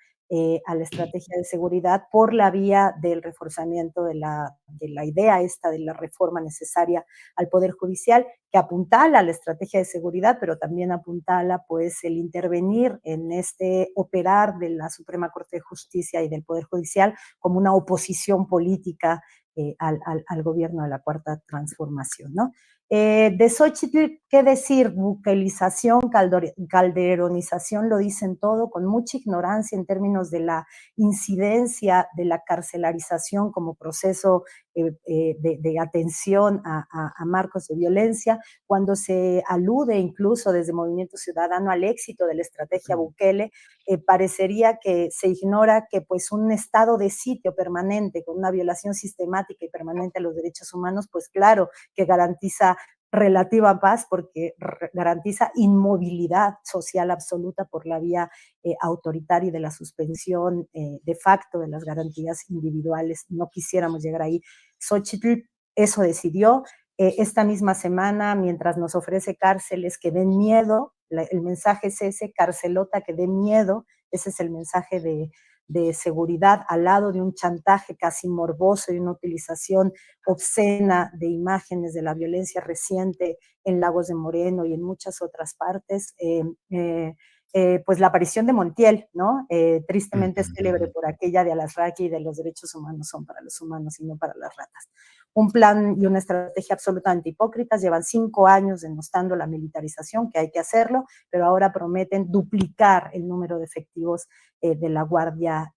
a la estrategia de seguridad por la vía del reforzamiento de la idea esta de la reforma necesaria al Poder Judicial, que apuntala a la estrategia de seguridad, pero también apuntala pues el intervenir en este operar de la Suprema Corte de Justicia y del Poder Judicial como una oposición política al gobierno de la Cuarta Transformación, ¿no? De Xochitl, ¿qué decir? Buquelización, calderonización, lo dicen todo, con mucha ignorancia en términos de la incidencia de la carcelarización como proceso de atención a marcos de violencia, cuando se alude incluso desde Movimiento Ciudadano al éxito de la estrategia Bukele, parecería que se ignora que pues un estado de sitio permanente con una violación sistemática y permanente a los derechos humanos, pues claro que garantiza relativa paz porque garantiza inmovilidad social absoluta por la vía autoritaria y de la suspensión de facto de las garantías individuales. No quisiéramos llegar ahí. Xochitl eso decidió. Esta misma semana, mientras nos ofrece cárceles que den miedo, el mensaje es ese, carcelota que dé miedo, ese es el mensaje de seguridad al lado de un chantaje casi morboso y una utilización obscena de imágenes de la violencia reciente en Lagos de Moreno y en muchas otras partes. Pues la aparición de Montiel, ¿no? Tristemente es célebre por aquella de Alasraqui y de los derechos humanos son para los humanos y no para las ratas. Un plan y una estrategia absolutamente hipócritas, llevan 5 años denostando la militarización, que hay que hacerlo, pero ahora prometen duplicar el número de efectivos de la Guardia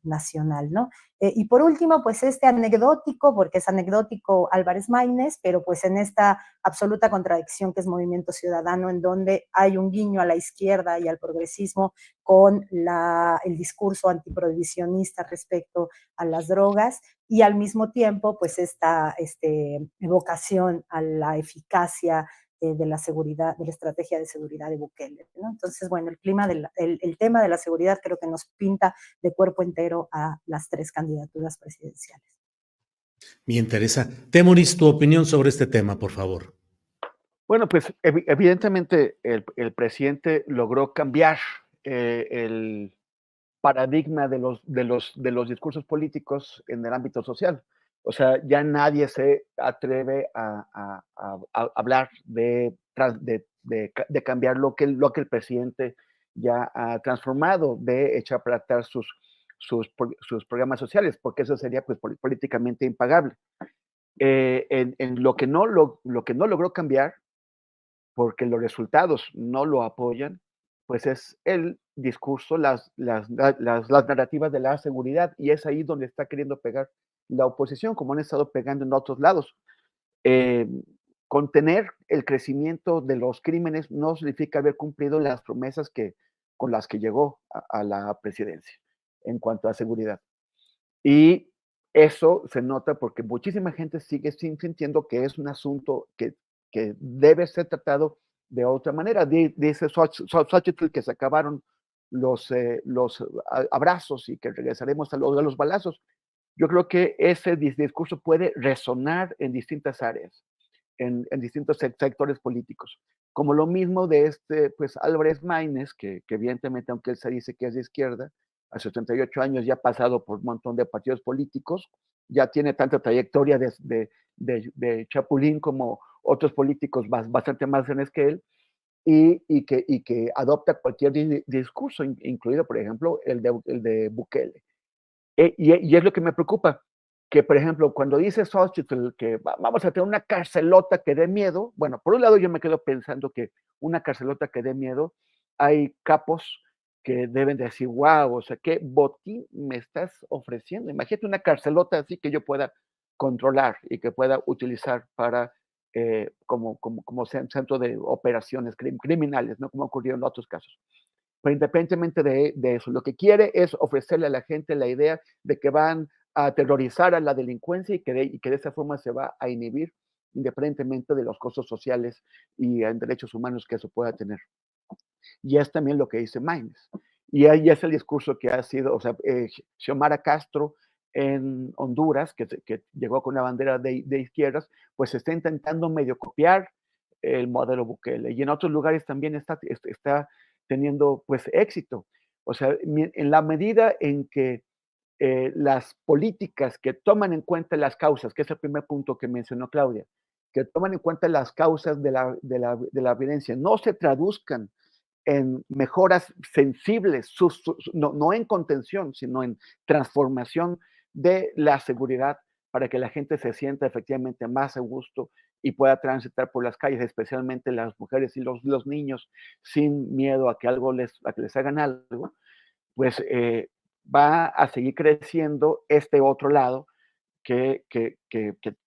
Nacional, ¿no? Y por último, pues anecdótico, porque es anecdótico Álvarez Maínez, pero pues en esta absoluta contradicción que es Movimiento Ciudadano, en donde hay un guiño a la izquierda y al progresismo con el discurso antiprohibicionista respecto a las drogas, y al mismo tiempo, pues esta evocación a la eficacia de la seguridad, de la estrategia de seguridad de Bukele, ¿no? Entonces, bueno, el tema de la seguridad creo que nos pinta de cuerpo entero a las 3 candidaturas presidenciales. Bien, Teresa. Temoris, tu opinión sobre este tema, por favor. Bueno, pues evidentemente el presidente logró cambiar el paradigma de los discursos políticos en el ámbito social. O sea, ya nadie se atreve a hablar de cambiar lo que el presidente ya ha transformado, de echar para atrás sus programas sociales, porque eso sería pues políticamente impagable. En lo que no logró cambiar, porque los resultados no lo apoyan, pues es el discurso, las narrativas de la seguridad, y es ahí donde está queriendo pegar la oposición, como han estado pegando en otros lados. Contener el crecimiento de los crímenes no significa haber cumplido las promesas con las que llegó a la presidencia en cuanto a seguridad. Y eso se nota porque muchísima gente sigue sintiendo que es un asunto que debe ser tratado de otra manera. Dice Xochitl que se acabaron los abrazos y que regresaremos a los balazos. Yo creo que ese discurso puede resonar en distintas áreas, en distintos sectores políticos. Como lo mismo de pues Álvarez Maínez, que evidentemente, aunque él se dice que es de izquierda, a sus 38 años ya ha pasado por un montón de partidos políticos, ya tiene tanta trayectoria de chapulín como otros políticos bastante más grandes que él, y que adopta cualquier discurso, incluido, por ejemplo, el de Bukele. Y es lo que me preocupa, que, por ejemplo, cuando dice Xochitl que vamos a tener una carcelota que dé miedo, bueno, por un lado yo me quedo pensando que una carcelota que dé miedo, hay capos que deben decir, wow, o sea, ¿qué botín me estás ofreciendo? Imagínate una carcelota así que yo pueda controlar y que pueda utilizar para, como centro de operaciones criminales, ¿no? Como ocurrió en otros casos. Pero independientemente de eso, lo que quiere es ofrecerle a la gente la idea de que van a aterrorizar a la delincuencia y que de esa forma se va a inhibir, independientemente de los costos sociales y en derechos humanos que eso pueda tener. Y es también lo que dice Maínez. Y ahí es el discurso que ha sido, o sea, Xiomara Castro en Honduras, que llegó con una bandera de izquierdas, pues está intentando medio copiar el modelo Bukele. Y en otros lugares también está teniendo pues éxito. O sea, en la medida en que las políticas que toman en cuenta las causas, que es el primer punto que mencionó Claudia, que toman en cuenta las causas de la violencia, no se traduzcan en mejoras sensibles, no en contención, sino en transformación de la seguridad para que la gente se sienta efectivamente más a gusto y pueda transitar por las calles, especialmente las mujeres y los niños, sin miedo a que les hagan algo, pues va a seguir creciendo este otro lado que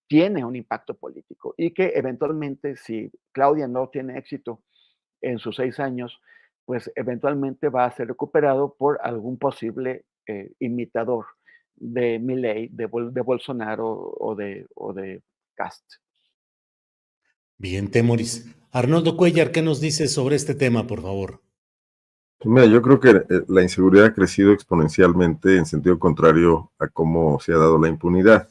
tiene un impacto político y que eventualmente, si Claudia no tiene éxito en sus 6 años, pues eventualmente va a ser recuperado por algún posible imitador de Milei, de Bolsonaro o de Cast. Bien, Temoris. Arnoldo Cuellar, ¿qué nos dices sobre este tema, por favor? Mira, yo creo que la inseguridad ha crecido exponencialmente en sentido contrario a cómo se ha dado la impunidad.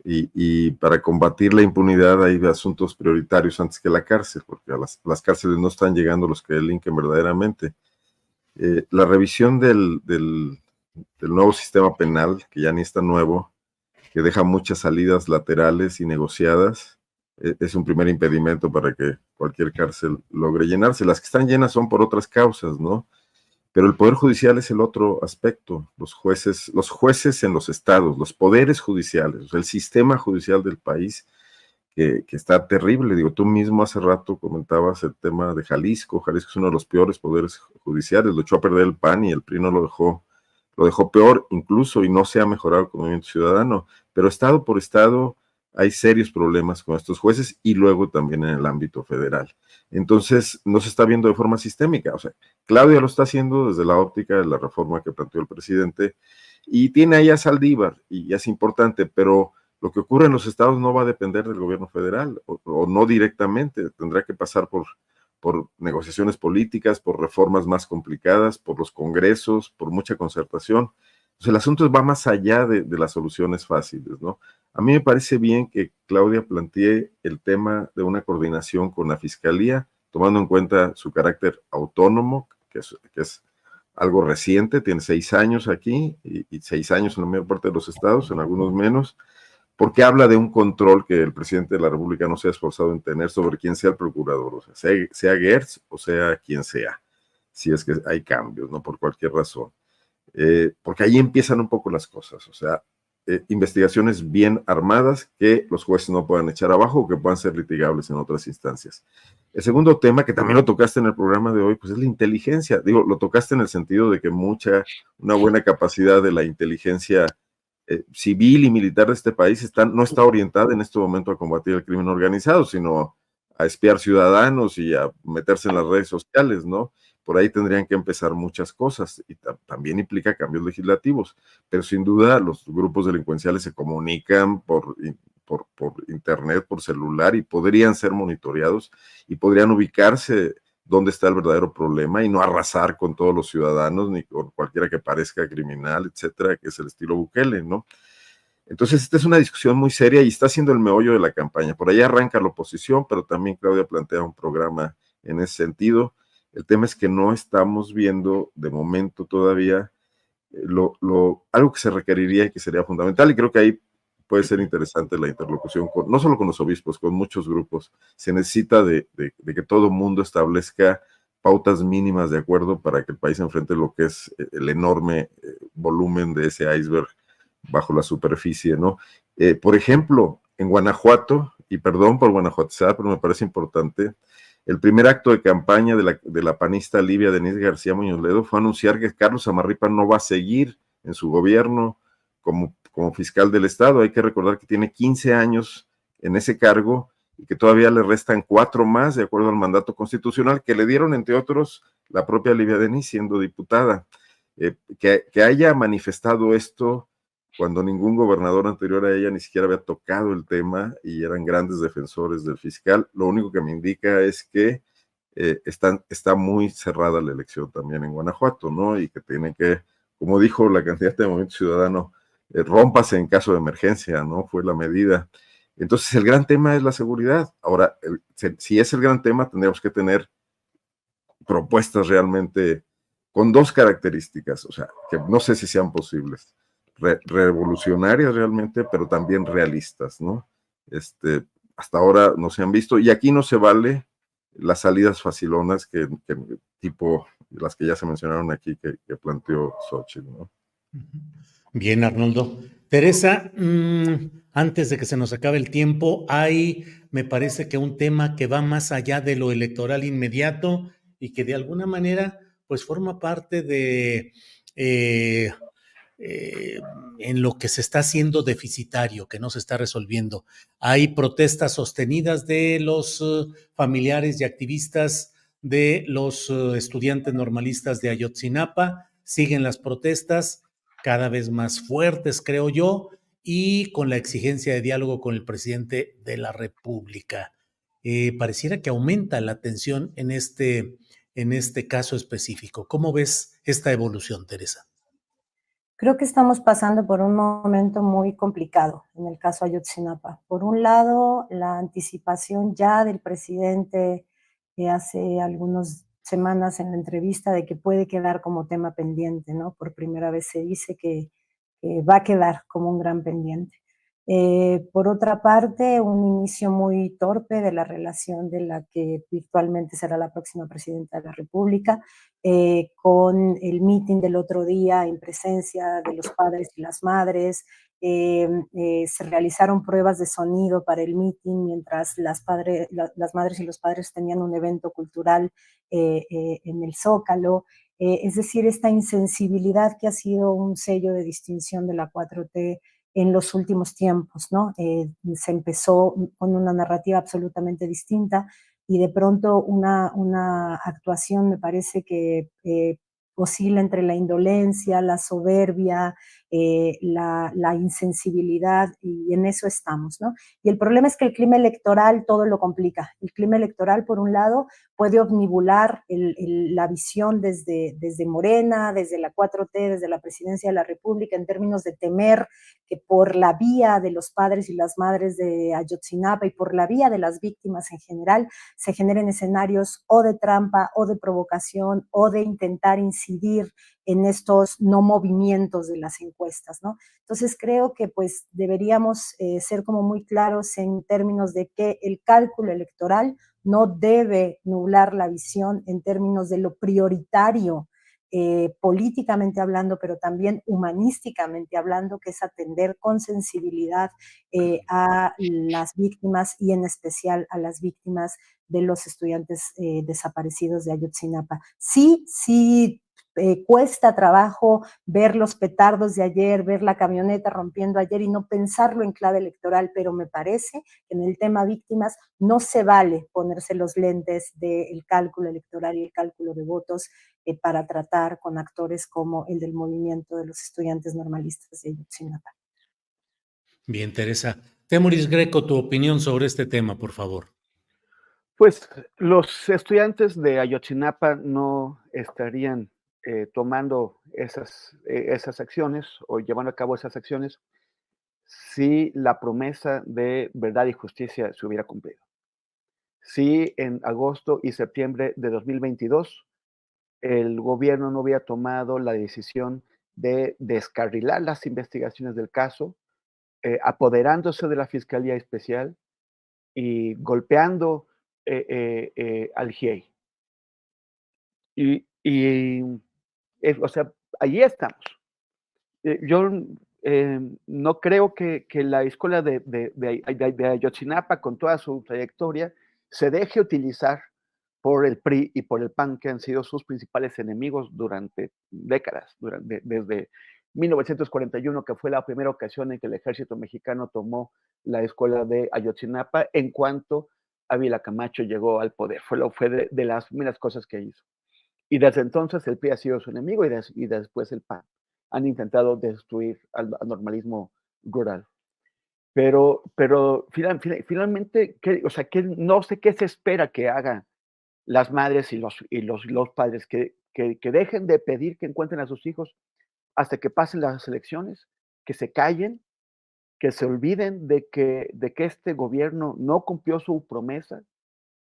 Y para combatir la impunidad hay asuntos prioritarios antes que la cárcel, porque a las cárceles no están llegando los que delinquen verdaderamente. La revisión del nuevo sistema penal, que ya ni está nuevo, que deja muchas salidas laterales y negociadas, es un primer impedimento para que cualquier cárcel logre llenarse. Las que están llenas son por otras causas, ¿no? Pero el Poder Judicial es el otro aspecto, los jueces en los estados, los poderes judiciales, o sea, el sistema judicial del país que está terrible. Digo, tú mismo hace rato comentabas el tema de Jalisco. Jalisco es uno de los peores poderes judiciales, lo echó a perder el PAN y el PRI no lo dejó peor incluso, y no se ha mejorado con el Movimiento Ciudadano. Pero estado por estado hay serios problemas con estos jueces y luego también en el ámbito federal. Entonces, no se está viendo de forma sistémica. O sea, Claudia lo está haciendo desde la óptica de la reforma que planteó el presidente y tiene ahí a Saldívar y es importante, pero lo que ocurre en los estados no va a depender del gobierno federal o no directamente. Tendrá que pasar por negociaciones políticas, por reformas más complicadas, por los congresos, por mucha concertación. Entonces, el asunto va más allá de las soluciones fáciles, ¿no? A mí me parece bien que Claudia plantee el tema de una coordinación con la Fiscalía, tomando en cuenta su carácter autónomo, que es algo reciente, tiene 6 años aquí y 6 años en la mayor parte de los estados, en algunos menos, porque habla de un control que el presidente de la República no se ha esforzado en tener sobre quién sea el procurador, o sea Gertz o sea quien sea, si es que hay cambios, ¿no? Por cualquier razón. Porque ahí empiezan un poco las cosas, o sea, investigaciones bien armadas que los jueces no puedan echar abajo o que puedan ser litigables en otras instancias. El segundo tema, que también lo tocaste en el programa de hoy, pues es la inteligencia. Digo, lo tocaste en el sentido de que una buena capacidad de la inteligencia civil y militar de este país no está orientada en este momento a combatir el crimen organizado, sino a espiar ciudadanos y a meterse en las redes sociales, ¿no? Por ahí tendrían que empezar muchas cosas y también implica cambios legislativos, pero sin duda los grupos delincuenciales se comunican por internet, por celular y podrían ser monitoreados y podrían ubicarse dónde está el verdadero problema y no arrasar con todos los ciudadanos ni con cualquiera que parezca criminal, etcétera, que es el estilo Bukele, ¿no? Entonces, esta es una discusión muy seria y está siendo el meollo de la campaña. Por ahí arranca la oposición, pero también Claudia plantea un programa en ese sentido. El tema es que no estamos viendo de momento todavía algo que se requeriría y que sería fundamental, y creo que ahí puede ser interesante la interlocución, no solo con los obispos, con muchos grupos. Se necesita de que todo el mundo establezca pautas mínimas de acuerdo para que el país enfrente lo que es el enorme volumen de ese iceberg bajo la superficie, ¿no? Por ejemplo, en Guanajuato, y perdón por guanajuatizar, pero me parece importante, el primer acto de campaña de la panista Livia Denise García Muñoz Ledo fue anunciar que Carlos Amarripa no va a seguir en su gobierno como fiscal del Estado. Hay que recordar que tiene 15 años en ese cargo y que todavía le restan 4 más de acuerdo al mandato constitucional que le dieron, entre otros, la propia Livia Denise siendo diputada. Que haya manifestado esto cuando ningún gobernador anterior a ella ni siquiera había tocado el tema y eran grandes defensores del fiscal, lo único que me indica es que está muy cerrada la elección también en Guanajuato, ¿no? Y que tienen que, como dijo la candidata de Movimiento Ciudadano, rómpase en caso de emergencia, ¿no? Fue la medida. Entonces, el gran tema es la seguridad. Ahora, si es el gran tema, tendríamos que tener propuestas realmente con 2 características, o sea, que no sé si sean posibles, revolucionarias realmente, pero también realistas, ¿no? Hasta ahora no se han visto, y aquí no se vale las salidas facilonas que tipo las que ya se mencionaron aquí que planteó Xochitl, ¿no? Bien, Arnoldo. Teresa, antes de que se nos acabe el tiempo, me parece que un tema que va más allá de lo electoral inmediato y que de alguna manera, pues forma parte de eh, en lo que se está haciendo deficitario, que no se está resolviendo. Hay protestas sostenidas de los familiares y activistas de los estudiantes normalistas de Ayotzinapa. Siguen las protestas cada vez más fuertes, creo yo, y con la exigencia de diálogo con el presidente de la República. Pareciera que aumenta la tensión en este caso específico. ¿Cómo ves esta evolución, Teresa? Creo que estamos pasando por un momento muy complicado en el caso Ayotzinapa. Por un lado, la anticipación ya del presidente hace algunas semanas en la entrevista de que puede quedar como tema pendiente, ¿no? Por primera vez se dice que va a quedar como un gran pendiente. Por otra parte, un inicio muy torpe de la relación de la que virtualmente será la próxima presidenta de la República, con el meeting del otro día en presencia de los padres y las madres. Se realizaron pruebas de sonido para el meeting mientras las madres y los padres tenían un evento cultural en el Zócalo. Es decir, esta insensibilidad que ha sido un sello de distinción de la 4T en los últimos tiempos, ¿no? Se empezó con una narrativa absolutamente distinta y de pronto una actuación me parece que oscila entre la indolencia, la soberbia, la insensibilidad, y en eso estamos, ¿no? Y el problema es que el clima electoral todo lo complica. El clima electoral, por un lado, puede omnibular la visión desde Morena, desde la 4T, desde la Presidencia de la República, en términos de temer que por la vía de los padres y las madres de Ayotzinapa y por la vía de las víctimas en general, se generen escenarios o de trampa o de provocación o de intentar incidir en estos no movimientos de las encuestas, ¿no? Entonces creo que pues deberíamos ser como muy claros en términos de que el cálculo electoral no debe nublar la visión en términos de lo prioritario, políticamente hablando, pero también humanísticamente hablando, que es atender con sensibilidad a las víctimas y en especial a las víctimas de los estudiantes desaparecidos de Ayotzinapa. Sí, cuesta trabajo ver los petardos de ayer, ver la camioneta rompiendo ayer y no pensarlo en clave electoral, pero me parece que en el tema víctimas no se vale ponerse los lentes del cálculo electoral y el cálculo de votos para tratar con actores como el del movimiento de los estudiantes normalistas de Ayotzinapa. Bien, Teresa. Temoris Greco, tu opinión sobre este tema, por favor. Pues los estudiantes de Ayotzinapa no estarían tomando esas acciones o llevando a cabo esas acciones si la promesa de verdad y justicia se hubiera cumplido. Si en agosto y septiembre de 2022 el gobierno no hubiera tomado la decisión de descarrilar las investigaciones del caso, apoderándose de la Fiscalía Especial y golpeando al GIEI. Y o sea, allí estamos. Yo no creo que la escuela de Ayotzinapa, con toda su trayectoria, se deje utilizar por el PRI y por el PAN, que han sido sus principales enemigos durante décadas, desde 1941, que fue la primera ocasión en que el ejército mexicano tomó la escuela de Ayotzinapa, en cuanto Ávila Camacho llegó al poder. Fue de las primeras cosas que hizo. Y desde entonces el PRI ha sido su enemigo y después el PAN. Han intentado destruir al normalismo rural. Pero finalmente, o sea, no sé qué se espera que hagan las madres y los padres, que dejen de pedir que encuentren a sus hijos hasta que pasen las elecciones, que se callen, que se olviden de que este gobierno no cumplió su promesa,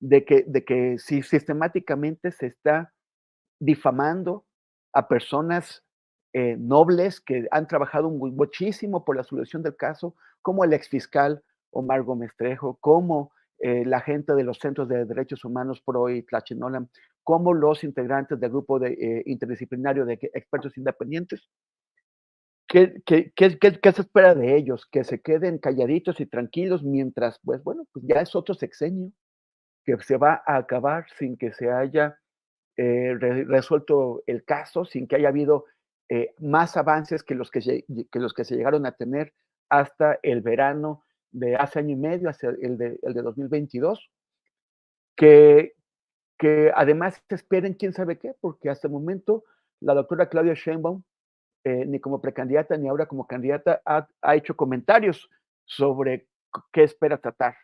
de que si sistemáticamente se está difamando a personas nobles que han trabajado muchísimo por la solución del caso, como el exfiscal Omar Gómez Trejo, como la gente de los centros de derechos humanos PRO y Tlachinolan, como los integrantes del grupo interdisciplinario de expertos independientes. ¿Qué se espera de ellos? Que se queden calladitos y tranquilos mientras, pues bueno, pues ya es otro sexenio que se va a acabar sin que se haya resuelto el caso, sin que haya habido más avances que los que se llegaron a tener hasta el verano de hace año y medio, hasta el de 2022, que además se esperen quién sabe qué, porque hasta el momento la doctora Claudia Sheinbaum, ni como precandidata ni ahora como candidata, ha hecho comentarios sobre qué espera tratar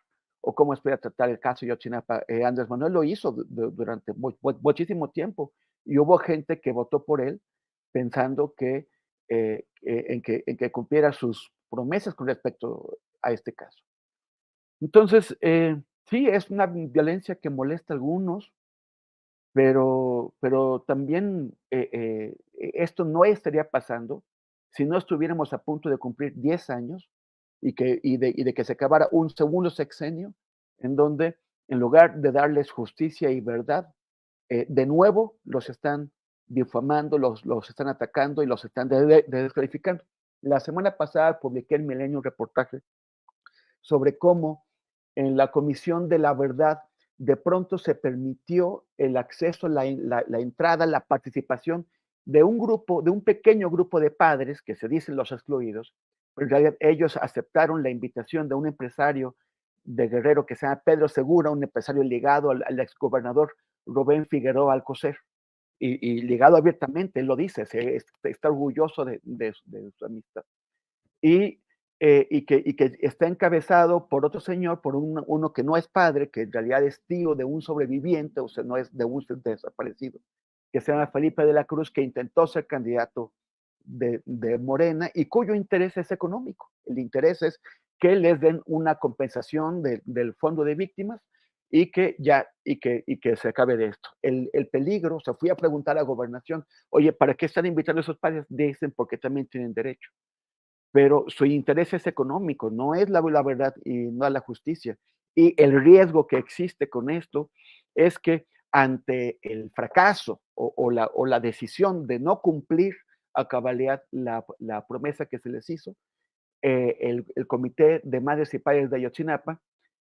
o cómo espera tratar el caso de Ayotzinapa. Andrés Manuel lo hizo durante muchísimo tiempo y hubo gente que votó por él pensando en que cumpliera sus promesas con respecto a este caso. Entonces, sí, es una violencia que molesta a algunos, pero también esto no estaría pasando si no estuviéramos a punto de cumplir 10 años y de que se acabara un segundo sexenio en donde, en lugar de darles justicia y verdad, de nuevo los están difamando, los están atacando y los están descalificando. La semana pasada publiqué en Milenio un reportaje sobre cómo en la Comisión de la Verdad de pronto se permitió el acceso, la entrada, la participación de un pequeño grupo de padres que se dicen los excluidos, pero en realidad ellos aceptaron la invitación de un empresario de Guerrero que se llama Pedro Segura, un empresario ligado al exgobernador Rubén Figueroa Alcocer. y ligado abiertamente, él lo dice, está orgulloso de su amistad. Y que está encabezado por otro señor, por uno que no es padre, que en realidad es tío de un sobreviviente, o sea, no es de un desaparecido, que se llama Felipe de la Cruz, que intentó ser candidato de Morena y cuyo interés es económico. El interés es que les den una compensación del fondo de víctimas y que se acabe de esto. El peligro, o sea, fui a preguntar a Gobernación, oye, ¿para qué están invitando a esos padres? Dicen, porque también tienen derecho. Pero su interés es económico, no es la verdad y no es la justicia. Y el riesgo que existe con esto es que ante el fracaso o la decisión de no cumplir a cabalidad la promesa que se les hizo, el Comité de Madres y Padres de Ayotzinapa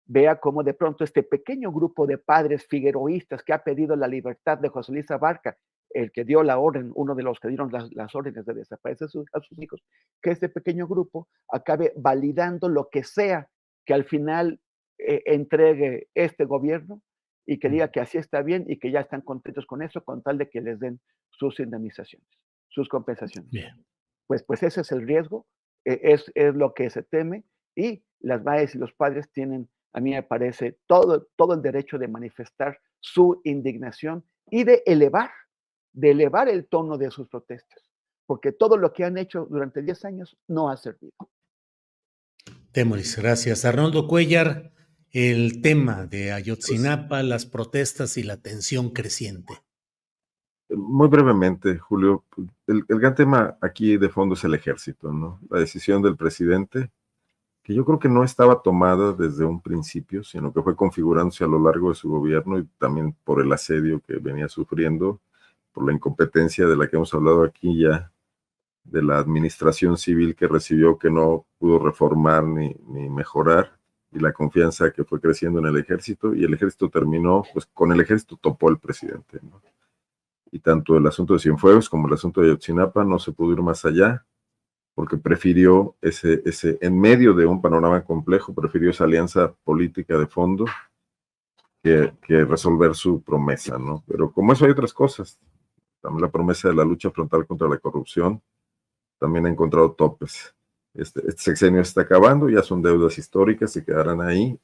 vea cómo de pronto este pequeño grupo de padres figueroístas que ha pedido la libertad de José Luis Abarca, el que dio la orden, uno de los que dieron las órdenes de desaparecer a sus hijos, que este pequeño grupo acabe validando lo que sea que al final entregue este gobierno y que diga que así está bien y que ya están contentos con eso, con tal de que les den sus indemnizaciones, sus compensaciones. Bien. Pues ese es el riesgo, es lo que se teme y las madres y los padres tienen, a mí me parece, todo el derecho de manifestar su indignación y de elevar el tono de sus protestas, porque todo lo que han hecho durante 10 años no ha servido. Temoris, gracias. Arnoldo Cuellar, el tema de Pues, Ayotzinapa, las protestas y la tensión creciente. muy brevemente, Julio, el gran tema aquí de fondo es el ejército, ¿no? La decisión del presidente, que yo creo que no estaba tomada desde un principio, sino que fue configurándose a lo largo de su gobierno y también por el asedio que venía sufriendo, por la incompetencia de la que hemos hablado aquí ya, de la administración civil que recibió, que no pudo reformar ni mejorar, y la confianza que fue creciendo en el ejército, y el ejército terminó, pues con el ejército topó el presidente, ¿no? Y tanto el asunto de Cienfuegos como el asunto de Ayotzinapa no se pudo ir más allá, porque prefirió en medio de un panorama complejo, prefirió esa alianza política de fondo que resolver su promesa, ¿no? Pero como eso hay otras cosas, también la promesa de la lucha frontal contra la corrupción también ha encontrado topes. Este sexenio está acabando, ya son deudas históricas, se quedarán ahí,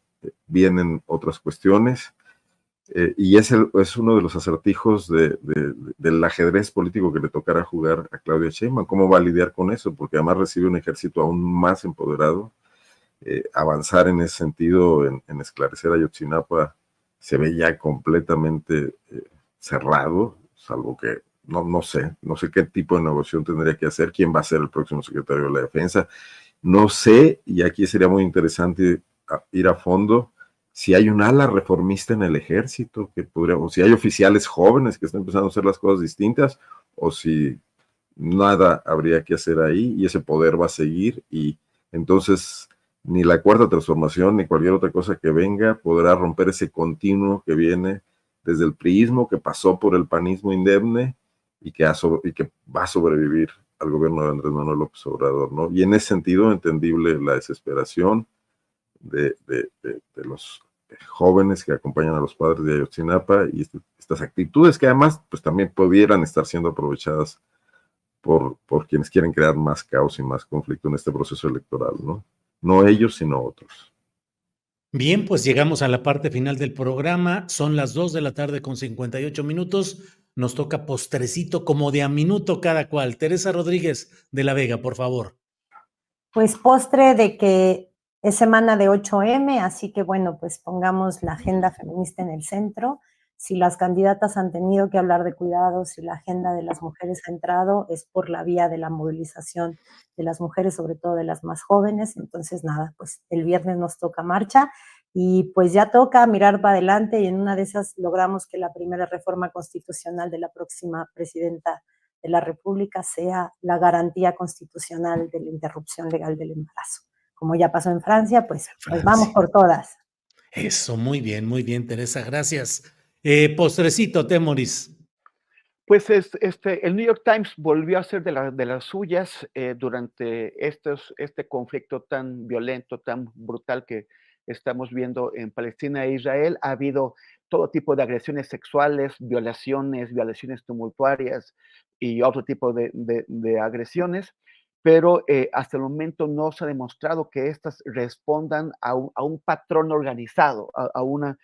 vienen otras cuestiones, y es uno de los acertijos del ajedrez político que le tocará jugar a Claudia Sheinbaum. ¿Cómo va a lidiar con eso? Porque además recibe un ejército aún más empoderado. Avanzar en ese sentido, en esclarecer a Ayotzinapa, se ve ya completamente cerrado, salvo que no sé qué tipo de negociación tendría que hacer, quién va a ser el próximo secretario de la Defensa. No sé, y aquí sería muy interesante ir a fondo, si hay un ala reformista en el ejército, o si hay oficiales jóvenes que están empezando a hacer las cosas distintas, o si nada habría que hacer ahí y ese poder va a seguir, y entonces ni la cuarta transformación ni cualquier otra cosa que venga podrá romper ese continuo que viene desde el priismo, que pasó por el panismo indemne y que va a sobrevivir al gobierno de Andrés Manuel López Obrador, ¿no? Y en ese sentido, entendible la desesperación de los jóvenes que acompañan a los padres de Ayotzinapa y estas actitudes que además pues también pudieran estar siendo aprovechadas por quienes quieren crear más caos y más conflicto en este proceso electoral, ¿no? No ellos, sino otros. Bien, pues llegamos a la parte final del programa. Son las 2 de la tarde con 58 minutos. Nos toca postrecito como de a minuto cada cual. Teresa Rodríguez de la Vega, por favor. Pues postre de que es semana de 8M, así que bueno, pues pongamos la agenda feminista en el centro. Si las candidatas han tenido que hablar de cuidados, si la agenda de las mujeres ha entrado, es por la vía de la movilización de las mujeres, sobre todo de las más jóvenes. Entonces, nada, pues el viernes nos toca marcha y pues ya toca mirar para adelante y en una de esas logramos que la primera reforma constitucional de la próxima presidenta de la República sea la garantía constitucional de la interrupción legal del embarazo. Como ya pasó en Francia, pues vamos por todas. Eso, muy bien, Teresa, gracias. Postrecito, Temoris. Pues el New York Times volvió a ser de las suyas durante este conflicto tan violento, tan brutal que estamos viendo en Palestina e Israel. Ha habido todo tipo de agresiones sexuales, violaciones tumultuarias y otro tipo de agresiones, pero hasta el momento no se ha demostrado que estas respondan a un patrón organizado, a una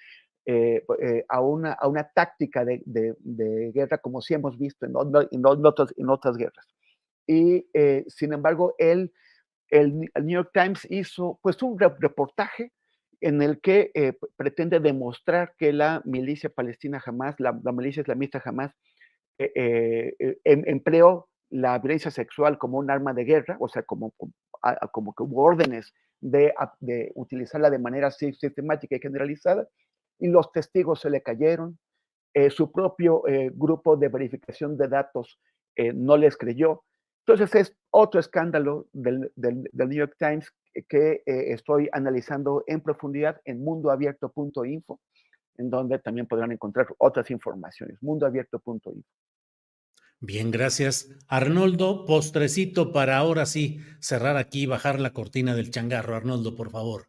táctica de guerra como sí hemos visto en otras guerras. Y sin embargo, el New York Times hizo pues un reportaje en el que pretende demostrar que la milicia palestina Hamás, la milicia islamista Hamás, empleó la violencia sexual como un arma de guerra, o sea, como que hubo órdenes de utilizarla de manera sistemática y generalizada, y los testigos se le cayeron, su propio grupo de verificación de datos no les creyó. Entonces es otro escándalo del New York Times que estoy analizando en profundidad en mundoabierto.info, en donde también podrán encontrar otras informaciones, mundoabierto.info. Bien, gracias. Arnoldo, postrecito para ahora sí cerrar aquí y bajar la cortina del changarro. Arnoldo, por favor.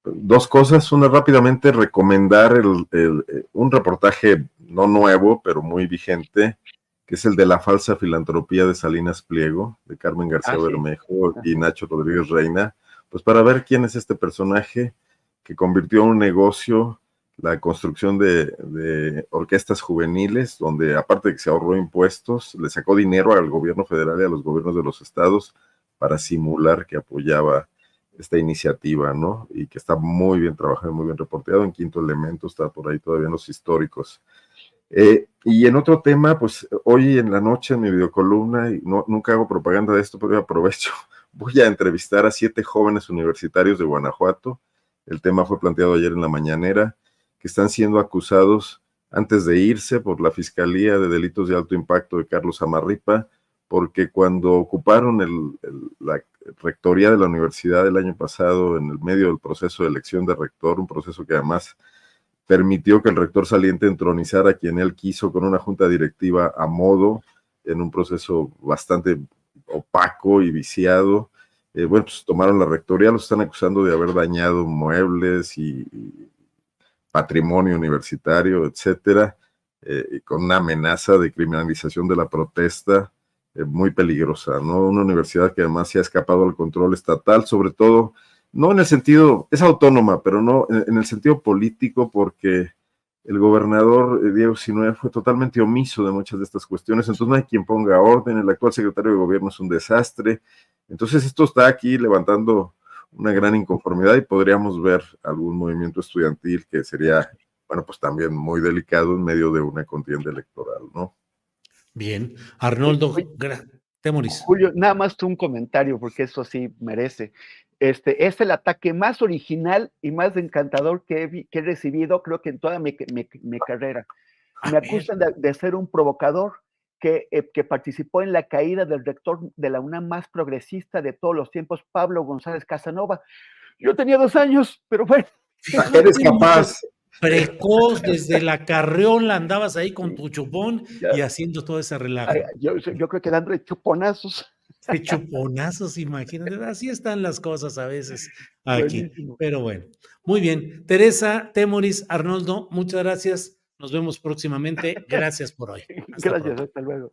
Dos cosas. Una, rápidamente recomendar un reportaje no nuevo, pero muy vigente, que es el de la falsa filantropía de Salinas Pliego, de Carmen García Bermejo y Nacho Rodríguez Reina, pues para ver quién es este personaje que convirtió en un negocio la construcción de orquestas juveniles, donde aparte de que se ahorró impuestos, le sacó dinero al gobierno federal y a los gobiernos de los estados para simular que apoyaba esta iniciativa, ¿no? Y que está muy bien trabajado, muy bien reporteado. En Quinto Elemento está por ahí todavía en los históricos. Y en otro tema, pues hoy en la noche en mi videocolumna, y nunca hago propaganda de esto, pero aprovecho, voy a entrevistar a 7 jóvenes universitarios de Guanajuato. El tema fue planteado ayer en la mañanera, que están siendo acusados antes de irse por la Fiscalía de Delitos de Alto Impacto de Carlos Amarripa, porque cuando ocuparon la rectoría de la universidad el año pasado, en el medio del proceso de elección de rector, un proceso que además permitió que el rector saliente entronizara a quien él quiso con una junta directiva a modo, en un proceso bastante opaco y viciado. Bueno, pues tomaron la rectoría, los están acusando de haber dañado muebles y patrimonio universitario, etcétera, y con una amenaza de criminalización de la protesta muy peligrosa, ¿no? Una universidad que además se ha escapado al control estatal, sobre todo, no en el sentido, es autónoma, pero no en el sentido político, porque el gobernador Diego Sinue fue totalmente omiso de muchas de estas cuestiones, entonces no hay quien ponga orden, el actual secretario de gobierno es un desastre, entonces esto está aquí levantando una gran inconformidad y podríamos ver algún movimiento estudiantil que sería, bueno, pues también muy delicado en medio de una contienda electoral, ¿no? Bien. Arnoldo, Temoris. Julio, nada más un comentario, porque eso sí merece. Es el ataque más original y más encantador que he recibido, creo que en toda mi carrera. Me acusan de ser un provocador que participó en la caída del rector de la UNAM más progresista de todos los tiempos, Pablo González Casanova. Yo tenía 2 años, pero bueno. Eres capaz. Precoz, desde la Carriola andabas ahí con tu chupón y haciendo todo ese relajo. Yo creo que dando chuponazos. De chuponazos, imagínate. Así están las cosas a veces aquí. Buenísimo. Pero bueno, muy bien. Teresa, Temoris, Arnoldo, muchas gracias. Nos vemos próximamente. Gracias por hoy. Gracias, hasta luego.